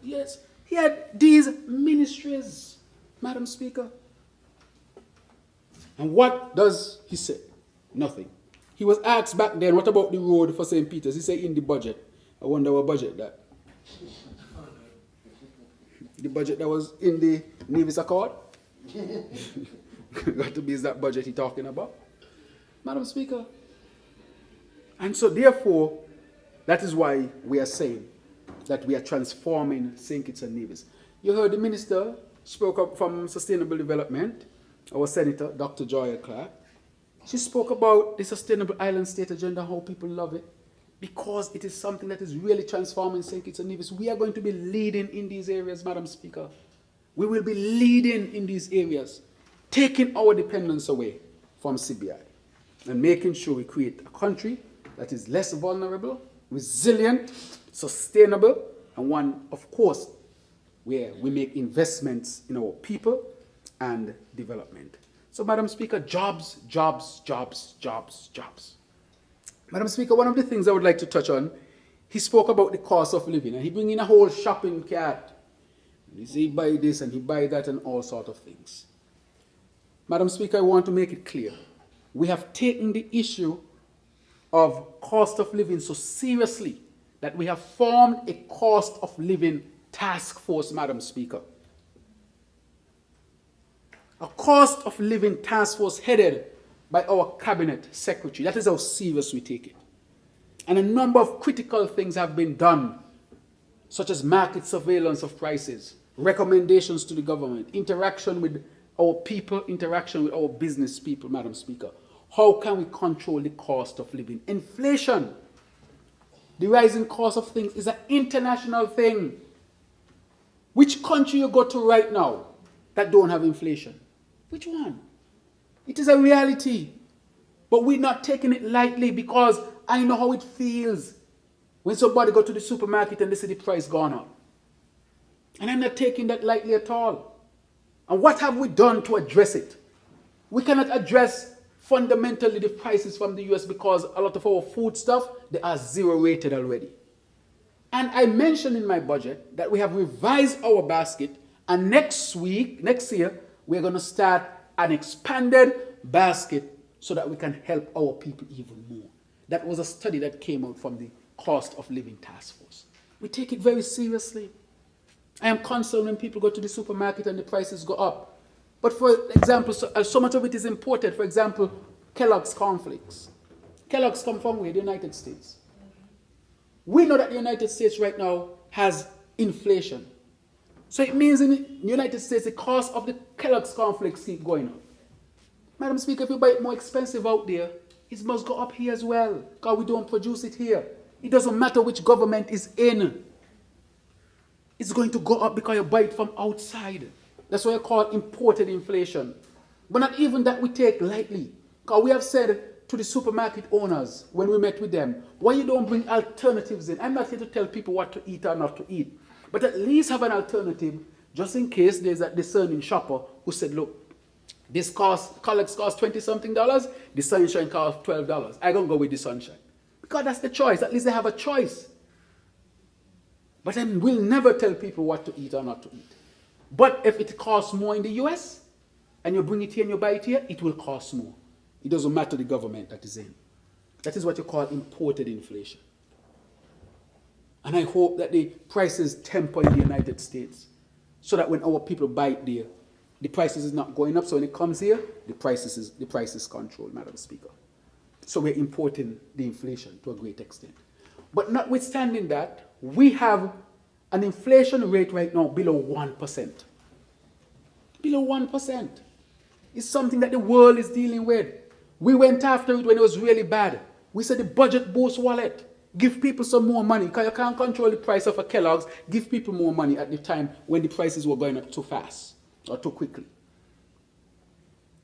Yes. He had these ministries, Madam Speaker. And what does he say? Nothing. He was asked back then, what about the road for St. Peter's? He said, in the budget. I wonder what budget that. The budget that was in the Navy's Accord? Got to be is that budget he's talking about. Madam Speaker. And so therefore, that is why we are saying that we are transforming St. Kitts and Nevis. You heard the minister spoke up from Sustainable Development, our Senator, Dr. Joya Clark. She spoke about the Sustainable Island State Agenda, how people love it, because it is something that is really transforming St. Kitts and Nevis. We are going to be leading in these areas, Madam Speaker. We will be leading in these areas, taking our dependence away from CBI and making sure we create a country that is less vulnerable, resilient, sustainable, and one, of course, where we make investments in our people and development. So, Madam Speaker, jobs, jobs, jobs, jobs, jobs. Madam Speaker, one of the things I would like to touch on, he spoke about the cost of living, and he bring in a whole shopping cart. He say he buy this and he buy that and all sort of things. Madam Speaker, I want to make it clear. We have taken the issue of cost of living so seriously that we have formed a cost of living task force, Madam Speaker. A cost of living task force headed by our cabinet secretary. That is how serious we take it. And a number of critical things have been done, such as market surveillance of prices, recommendations to the government, interaction with our people, interaction with our business people, Madam Speaker. How can we control the cost of living? Inflation, the rising cost of things, is an international thing. Which country you go to right now that don't have inflation? Which one? It is a reality. But we're not taking it lightly, because I know how it feels when somebody go to the supermarket and they see the price gone up. And I'm not taking that lightly at all. And what have we done to address it? We cannot address fundamentally the prices from the US because a lot of our food stuff, they are zero rated already. And I mentioned in my budget that we have revised our basket, and next year, we're going to start an expanded basket so that we can help our people even more. That was a study that came out from the Cost of Living Task Force. We take it very seriously. I am concerned when people go to the supermarket and the prices go up. But for example, so much of it is imported. For example, Kellogg's cornflakes. Kellogg's come from where? The United States. We know that the United States right now has inflation. So it means in the United States, the cost of the Kellogg's cornflakes keep going up. Madam Speaker, if you buy it more expensive out there, it must go up here as well, because we don't produce it here. It doesn't matter which government is in. It's going to go up because you buy it from outside. That's what I call imported inflation. But not even that we take lightly. Because we have said to the supermarket owners when we met with them, why you don't bring alternatives in? I'm not here to tell people what to eat or not to eat. But at least have an alternative, just in case there's that discerning shopper who said, look, this Kellogg's cost $20-something, the Sunshine costs $12. I'm going to go with the Sunshine. Because that's the choice. At least they have a choice. But I will never tell people what to eat or not to eat. But if it costs more in the US, and you bring it here and you buy it here, it will cost more. It doesn't matter the government that is in. That is what you call imported inflation. And I hope that the prices temper in the United States, so that when our people buy it there, the prices is not going up. So when it comes here, the price is controlled, Madam Speaker. So we're importing the inflation to a great extent. But notwithstanding that, we have an inflation rate right now below 1%. Below 1%. It's something that the world is dealing with. We went after it when it was really bad. We said the budget boost wallet. Give people some more money, because you can't control the price of a Kellogg's. Give people more money at the time when the prices were going up too fast or too quickly.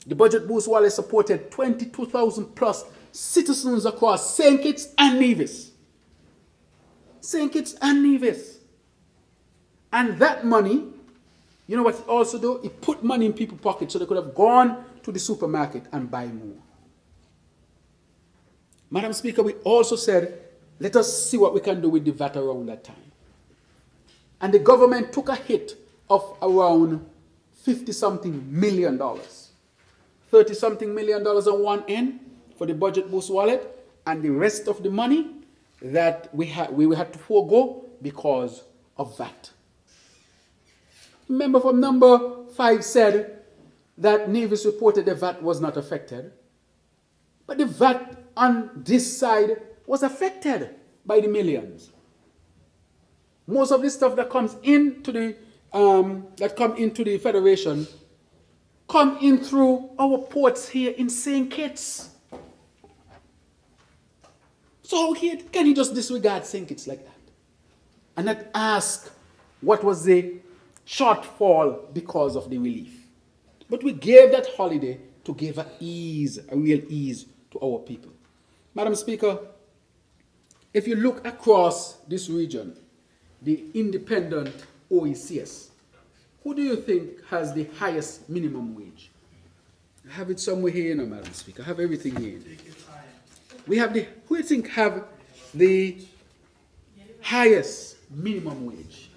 The budget boost wallet supported 22,000 plus citizens across St. Kitts and Nevis. St. Kitts and Nevis. And that money, you know what it also do? It put money in people's pockets so they could have gone to the supermarket and buy more. Madam Speaker, we also said, let us see what we can do with the VAT around that time. And the government took a hit of around $50-something million. $30-something million on one end for the budget boost wallet, and the rest of the money that we had to forego because of VAT. Remember from number 5 said that Nevis reported the VAT was not affected. But the VAT on this side was affected by the millions. Most of the stuff that comes into the Federation come in through our ports here in St. Kitts. So can you just disregard St. Kitts like that? And not ask what was the shortfall because of the relief. But we gave that holiday to give a real ease to our people. Madam Speaker, if you look across this region, the independent OECS, who do you think has the highest minimum wage? I have it somewhere here, Madam Speaker. I have everything here. We have who do you think have the highest minimum wage?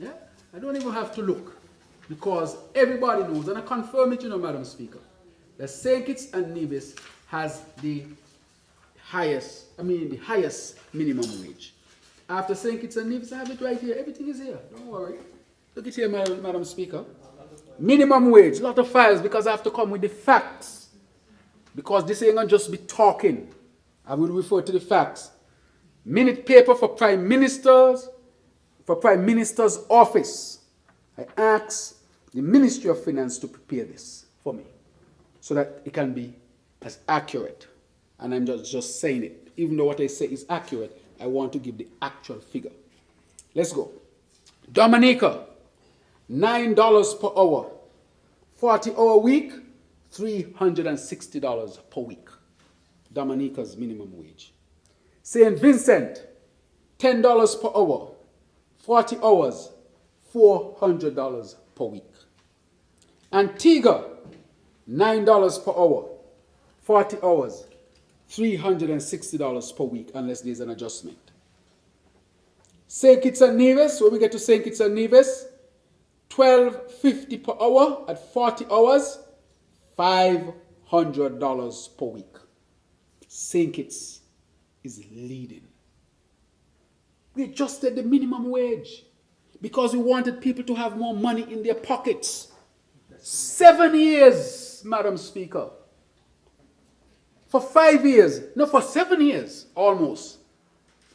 Yeah, I don't even have to look, because everybody knows, and I confirm it, Madam Speaker, that St. Kitts and Nevis has the highest minimum wage. After St. Kitts and Nevis, I have it right here. Everything is here. Don't worry. Look at here, Madam Speaker. Minimum wage, lot of files, because I have to come with the facts. Because this ain't gonna just be talking. I will refer to the facts. Minute paper for Prime Minister's office. I ask the Ministry of Finance to prepare this for me, so that it can be as accurate. And I'm just saying it. Even though what I say is accurate, I want to give the actual figure. Let's go. Dominica, $9 per hour. 40-hour week, $360 per week. Dominica's minimum wage. St. Vincent, $10 per hour. 40 hours, $400 per week. Antigua, $9 per hour. 40 hours, $360 per week, unless there's an adjustment. St. Kitts and Nevis, when we get to St. Kitts and Nevis, $12.50 per hour at 40 hours, $500 per week. St. Kitts is leading. We adjusted the minimum wage because we wanted people to have more money in their pockets. 7 years, Madam Speaker. For 5 years, no, for 7 years, almost.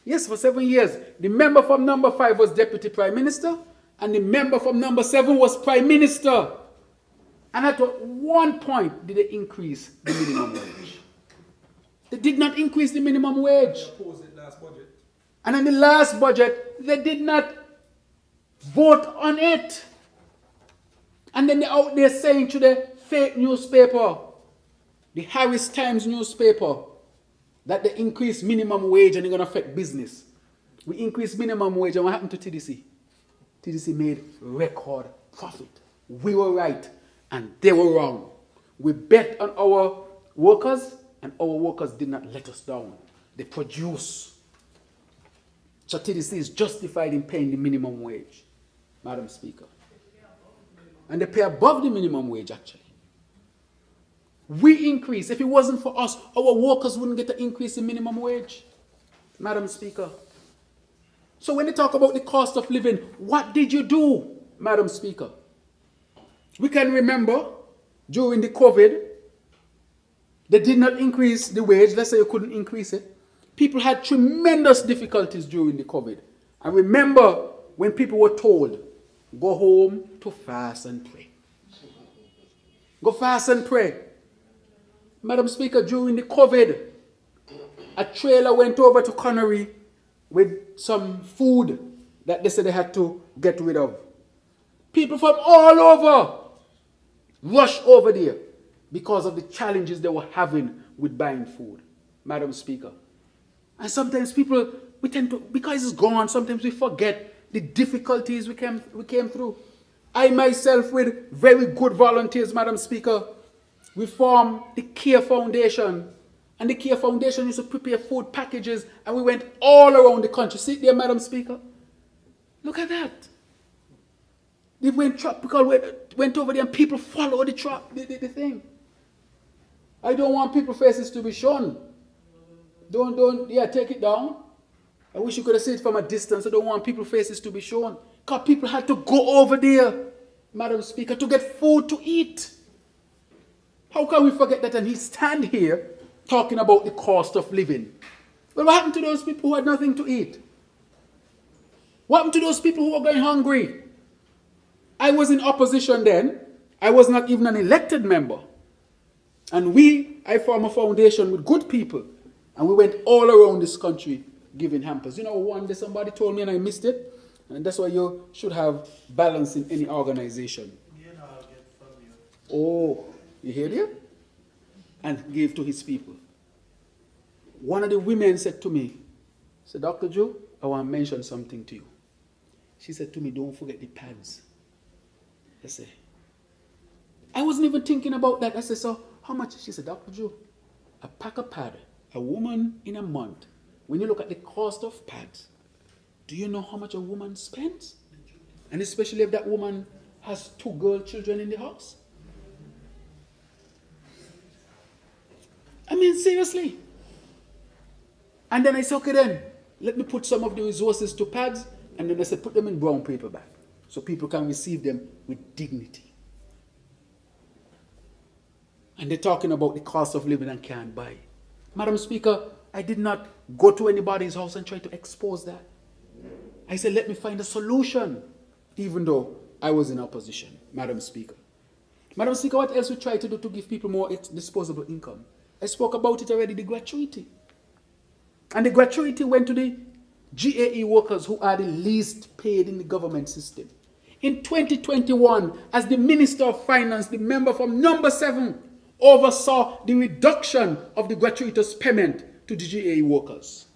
Yes, for 7 years. The member from number 5 was Deputy Prime Minister, and the member from number 7 was Prime Minister. And at one point, did they increase the minimum wage? They did not increase the minimum wage. They opposed it last budget. And in the last budget, they did not vote on it. And then they're out there saying to the fake newspaper, the Harris Times newspaper, that they increase minimum wage and they're going to affect business. We increased minimum wage, and what happened to TDC? TDC made record profit. We were right and they were wrong. We bet on our workers and our workers did not let us down. They produce. So TDC is justified in paying the minimum wage, Madam Speaker. And they pay above the minimum wage, actually. We increase. If it wasn't for us, our workers wouldn't get an increase in minimum wage, Madam Speaker. So when they talk about the cost of living, what did you do, Madam Speaker? We can remember during the COVID, they did not increase the wage. Let's say you couldn't increase it. People had tremendous difficulties during the COVID. I remember when people were told, go home to fast and pray. Go fast and pray. Madam Speaker, during the COVID, a trailer went over to Connery with some food that they said they had to get rid of. People from all over rushed over there because of the challenges they were having with buying food, Madam Speaker. And sometimes people, we tend to, because it's gone, sometimes we forget the difficulties we came through. I myself, with very good volunteers, Madam Speaker, we formed the Care Foundation. And the Care Foundation used to prepare food packages, and we went all around the country. See there, Madam Speaker? Look at that. They went over there and people followed the thing. I don't want people's faces to be shown. Take it down. I wish you could have seen it from a distance. I don't want people's faces to be shown. Because people had to go over there, Madam Speaker, to get food to eat. How can we forget that? And he stand here talking about the cost of living. Well, what happened to those people who had nothing to eat? What happened to those people who were going hungry? I was in opposition then. I was not even an elected member. And I formed a foundation with good people. And we went all around this country giving hampers. You know, one day somebody told me and I missed it. And that's why you should have balance in any organization. Oh, you hear there? And gave to his people. One of the women said to me, said, Dr. Joe, I want to mention something to you. She said to me, don't forget the pads. I said, I wasn't even thinking about that. I said, so how much? She said, Dr. Joe, a pack of pad, a woman in a month, when you look at the cost of pads, do you know how much a woman spends? And especially if that woman has 2 girl children in the house. I mean, seriously. And then I said, okay then, let me put some of the resources to pads, and then I said, put them in brown paper bag, so people can receive them with dignity. And they're talking about the cost of living and can't buy. Madam Speaker, I did not go to anybody's house and try to expose that. I said, let me find a solution, even though I was in opposition, Madam Speaker. Madam Speaker, what else we try to do to give people more disposable income? I spoke about it already, the gratuity. And the gratuity went to the GAE workers who are the least paid in the government system. In 2021, as the Minister of Finance, the member from number 7, oversaw the reduction of the gratuitous payment to the GAE workers.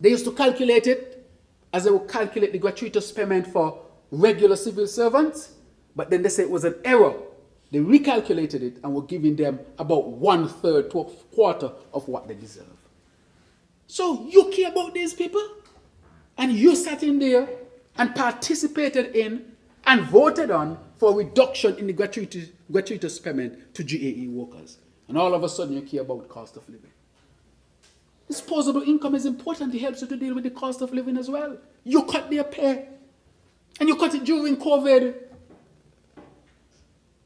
They used to calculate it as they would calculate the gratuitous payment for regular civil servants, but then they said it was an error. They recalculated it and were giving them about 1/3 to 1/4 of what they deserve. So you care about these people? And you sat in there and participated in and voted on for a reduction in the gratuitous payment to GAE workers. And all of a sudden you care about cost of living. Disposable income is important. It helps you to deal with the cost of living as well. You cut their pay. And you cut it during COVID.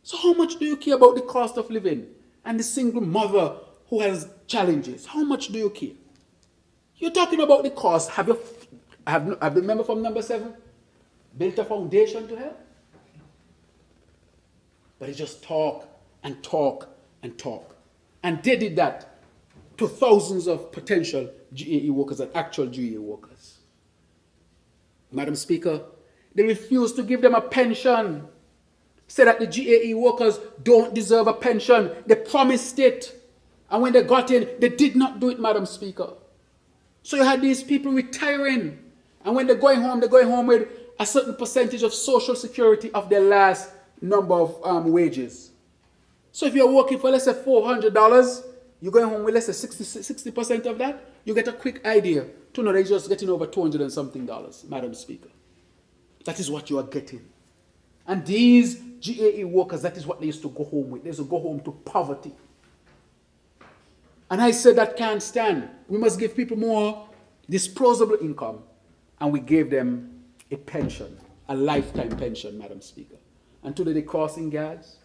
So how much do you care about the cost of living and the single mother who has challenges? How much do you care? You're talking about the cost. Have the member from number 7 built a foundation to help? But he just talk and talk and talk. And they did that to thousands of potential GAE workers and actual GAE workers. Madam Speaker, they refused to give them a pension. Say that the GAE workers don't deserve a pension. They promised it. And when they got in, they did not do it, Madam Speaker. So you had these people retiring. And when they're going home with a certain percentage of social security of their last number of wages. So if you're working for, let's say, $400, you're going home with, let's say, 60% of that, you get a quick idea to know that you're just getting over $200 and something, Madam Speaker. That is what you are getting. And these GAE workers, that is what they used to go home with. They used to go home to poverty. And I said that can't stand. We must give people more disposable income. And we gave them a pension, a lifetime pension, Madam Speaker. And today the crossing guards,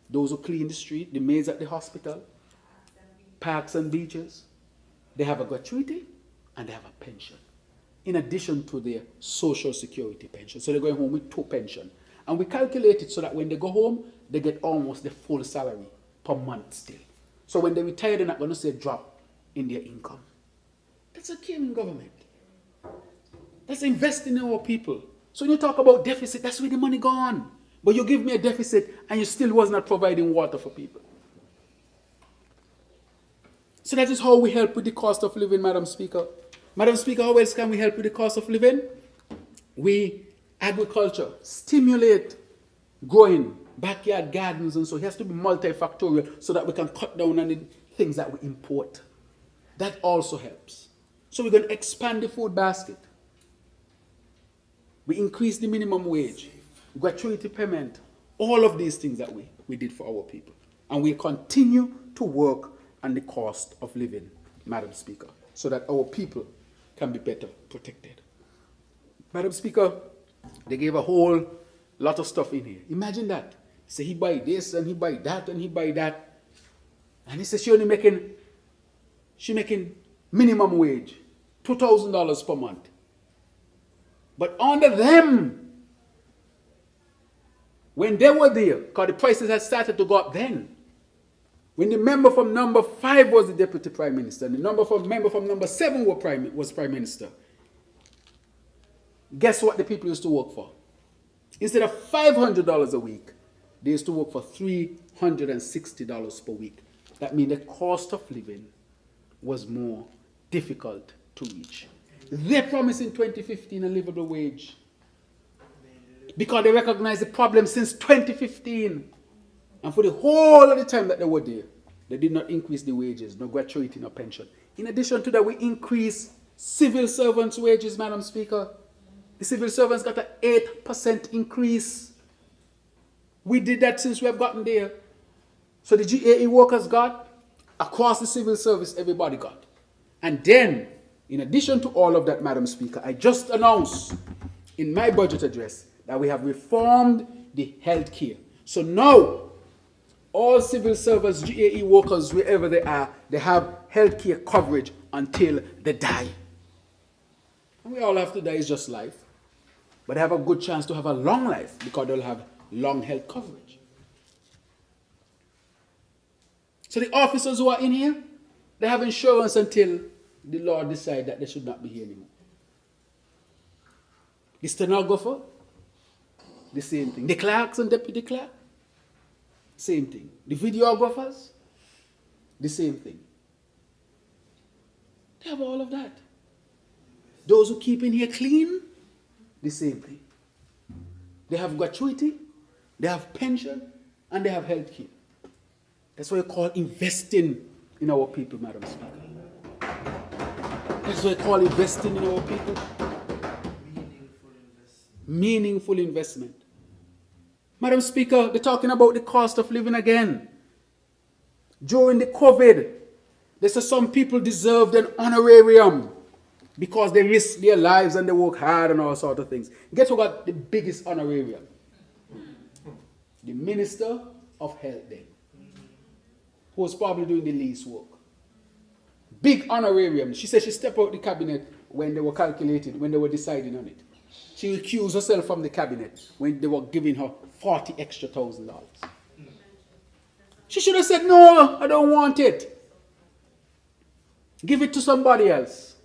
those who clean the street, the maids at the hospital, parks and beaches, they have a gratuity and they have a pension, in addition to their social security pension. So they're going home with 2 pensions. And we calculate it so that when they go home, they get almost the full salary per month still. So when they retire, they're not going to see a drop in their income. That's a caring government. That's investing in our people. So when you talk about deficit, that's where the money gone. But you give me a deficit and you still was not providing water for people. So that is how we help with the cost of living, Madam Speaker. Madam Speaker, how else can we help with the cost of living? Agriculture, stimulate growing, backyard gardens, and so it has to be multifactorial so that we can cut down on the things that we import. That also helps. So we're going to expand the food basket. We increase the minimum wage, gratuity payment, all of these things that we did for our people. And we continue to work on the cost of living, Madam Speaker, so that our people can be better protected. Madam Speaker, they gave a whole lot of stuff in here. Imagine that. Say he buy this and he buy that and he buy that. And he says she making minimum wage, $2,000 per month. But under them, when they were there, because the prices had started to go up then, when the member from number 5 was the deputy prime minister, and the member from number 7 was prime minister, guess what the people used to work for? Instead of $500 a week, they used to work for $360 per week. That means the cost of living was more difficult to reach. They promised in 2015 a livable wage because they recognized the problem since 2015. And for the whole of the time that they were there, they did not increase the wages, no gratuity, no pension. In addition to that, we increased civil servants' wages, Madam Speaker. The civil servants got an 8% increase. We did that since we have gotten there. So the GAE workers got, across the civil service, everybody got. And then, in addition to all of that, Madam Speaker, I just announced in my budget address that we have reformed the health care. So now, all civil servants, GAE workers, wherever they are, they have health care coverage until they die. And we all have to die, it's just life. But they have a good chance to have a long life because they'll have long health coverage. So the officers who are in here, they have insurance until the Lord decides that they should not be here anymore. The stenographer, the same thing. The clerks and deputy clerk, same thing. The videographers, the same thing. They have all of that. Those who keep in here clean, the same thing. They have gratuity, they have pension, and they have health care. That's what you call investing in our people, Madam Speaker. That's what you call investing in our people. meaningful investment. Madam Speaker, they're talking about the cost of living again. During the COVID, they said some people deserved an honorarium because they risked their lives and they work hard and all sorts of things. Guess who got the biggest honorarium? The Minister of Health then, who was probably doing the least work. Big honorarium. She said she stepped out the cabinet when they were calculating, when they were deciding on it. She recused herself from the cabinet when they were giving her $40,000 extra. She should have said, no, I don't want it. Give it to somebody else.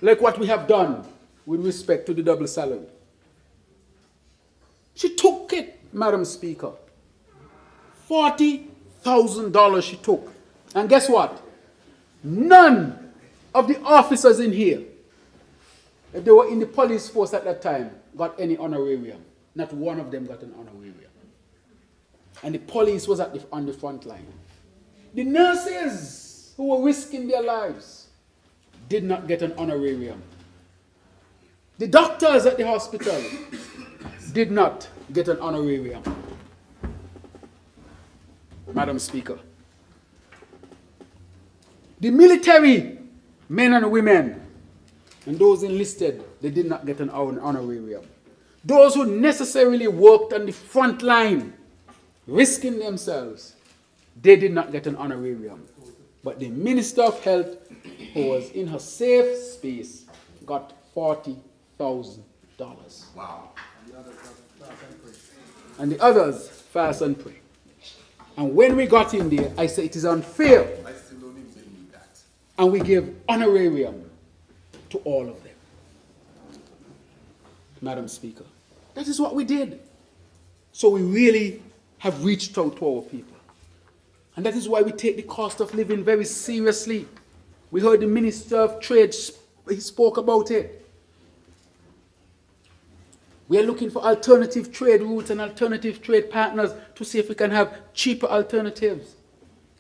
Like what we have done with respect to the double salary. She took it, Madam Speaker. $40,000 she took. And guess what? None of the officers in here, if they were in the police force at that time, got any honorarium. Not one of them got an honorarium. And the police was on the front line. The nurses who were risking their lives did not get an honorarium. The doctors at the hospital did not get an honorarium. Madam Speaker. The military men and women and those enlisted, they did not get an honorarium. Those who necessarily worked on the front line, risking themselves, they did not get an honorarium. But the Minister of Health, who was in her safe space, got $40,000. Wow. And the others fast and pray. And when we got in there, I said it is unfair. I still don't even believe that. And we gave honorarium to all of them. Madam Speaker, that is what we did. So we really have reached out to our people. And that is why we take the cost of living very seriously. We heard the Minister of Trade, he spoke about it. We are looking for alternative trade routes and alternative trade partners to see if we can have cheaper alternatives.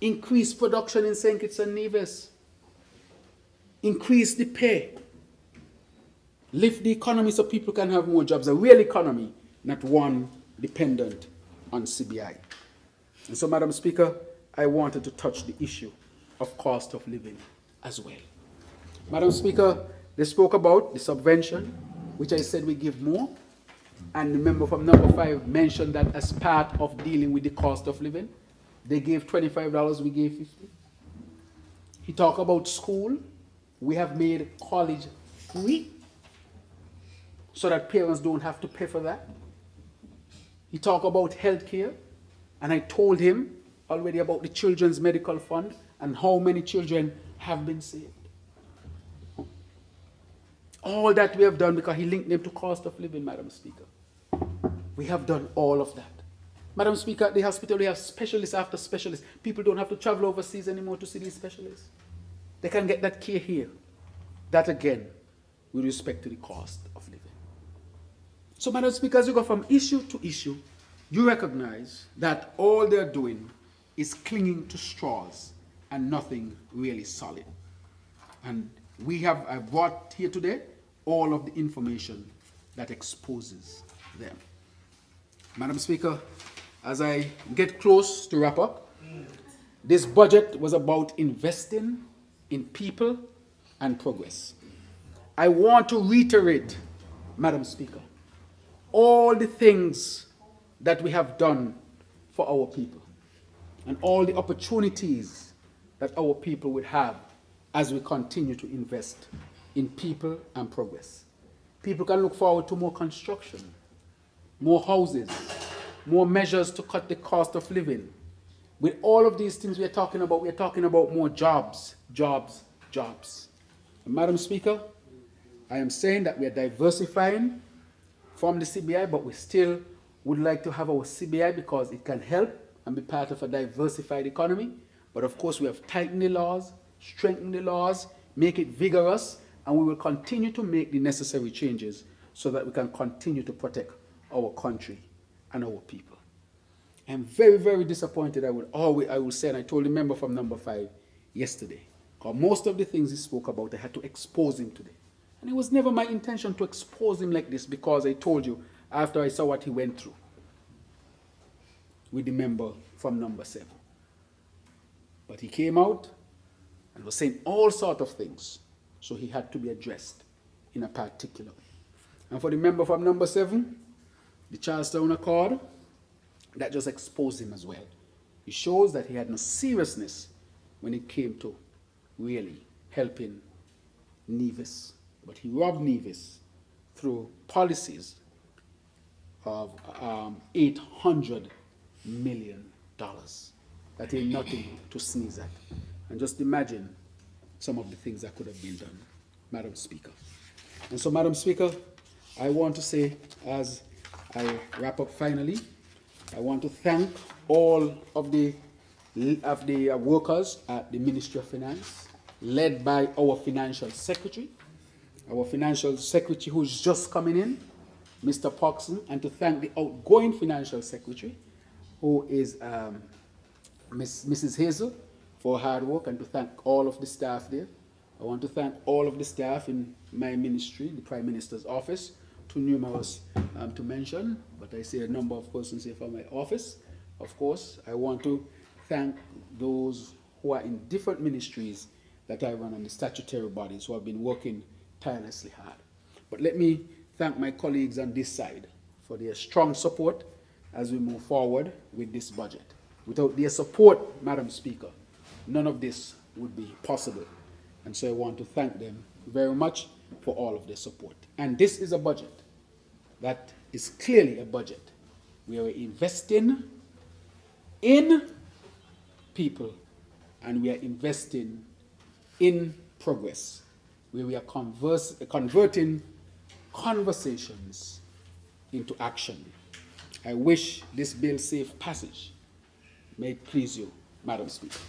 Increase production in St. Kitts and Nevis. Increase the pay. Lift the economy so people can have more jobs. A real economy, not one dependent on CBI. And so, Madam Speaker, I wanted to touch the issue of cost of living as well. Madam Speaker, they spoke about the subvention, which I said we give more. And the member from number 5 mentioned that as part of dealing with the cost of living. They gave $25, we gave $50. He talked about school. We have made college free so that parents don't have to pay for that. He talked about health care. And I told him already about the Children's Medical Fund and how many children have been saved. All that we have done because he linked them to cost of living, Madam Speaker. We have done all of that. Madam Speaker, at the hospital we have specialists after specialists. People don't have to travel overseas anymore to see these specialists. They can get that care here. That again, with respect to the cost of living. So, Madam Speaker, as you go from issue to issue, you recognize that all they're doing is clinging to straws and nothing really solid. And I brought here today all of the information that exposes them. Madam Speaker, as I get close to wrap up, this budget was about investing in people and progress. I want to reiterate, Madam Speaker, all the things that we have done for our people and all the opportunities that our people would have as we continue to invest in people and progress. People can look forward to more construction, more houses, more measures to cut the cost of living. With all of these things we are talking about more jobs, jobs, jobs. And Madam Speaker, I am saying that we are diversifying from the CBI, but we still would like to have our CBI because it can help and be part of a diversified economy. But of course, we have tightened the laws, strengthened the laws, make it vigorous, and we will continue to make the necessary changes so that we can continue to protect our country and our people. I'm very, very disappointed, I will say, and I told the member from number 5 yesterday, because most of the things he spoke about, I had to expose him today. And it was never my intention to expose him like this because I told you, after I saw what he went through with the member from number 7. But he came out and was saying all sorts of things, so he had to be addressed in a particular way. And for the member from number 7, the Charlestown Accord, that just exposed him as well. It shows that he had no seriousness when it came to really helping Nevis. But he robbed Nevis through policies of $800 million. That ain't nothing to sneeze at. And just imagine some of the things that could have been done, Madam Speaker. And so, Madam Speaker, I want to say, as I wrap up finally, I want to thank all of the workers at the Ministry of Finance, led by our Financial Secretary who's just coming in, Mr. Poxon, and to thank the outgoing Financial Secretary, who is Mrs. Hazel, for hard work, and to thank all of the staff there. I want to thank all of the staff in my ministry, the Prime Minister's office, too numerous to mention, but I see a number of persons here from my office. Of course, I want to thank those who are in different ministries that I run, and the statutory bodies who have been working tirelessly hard. But let me thank my colleagues on this side for their strong support as we move forward with this budget. Without their support, Madam Speaker, none of this would be possible. And so I want to thank them very much for all of their support. And this is a budget that is clearly a budget where we're investing in people and we are investing in progress, where we are converting conversations into action. I wish this bill safe passage. May it please you, Madam Speaker.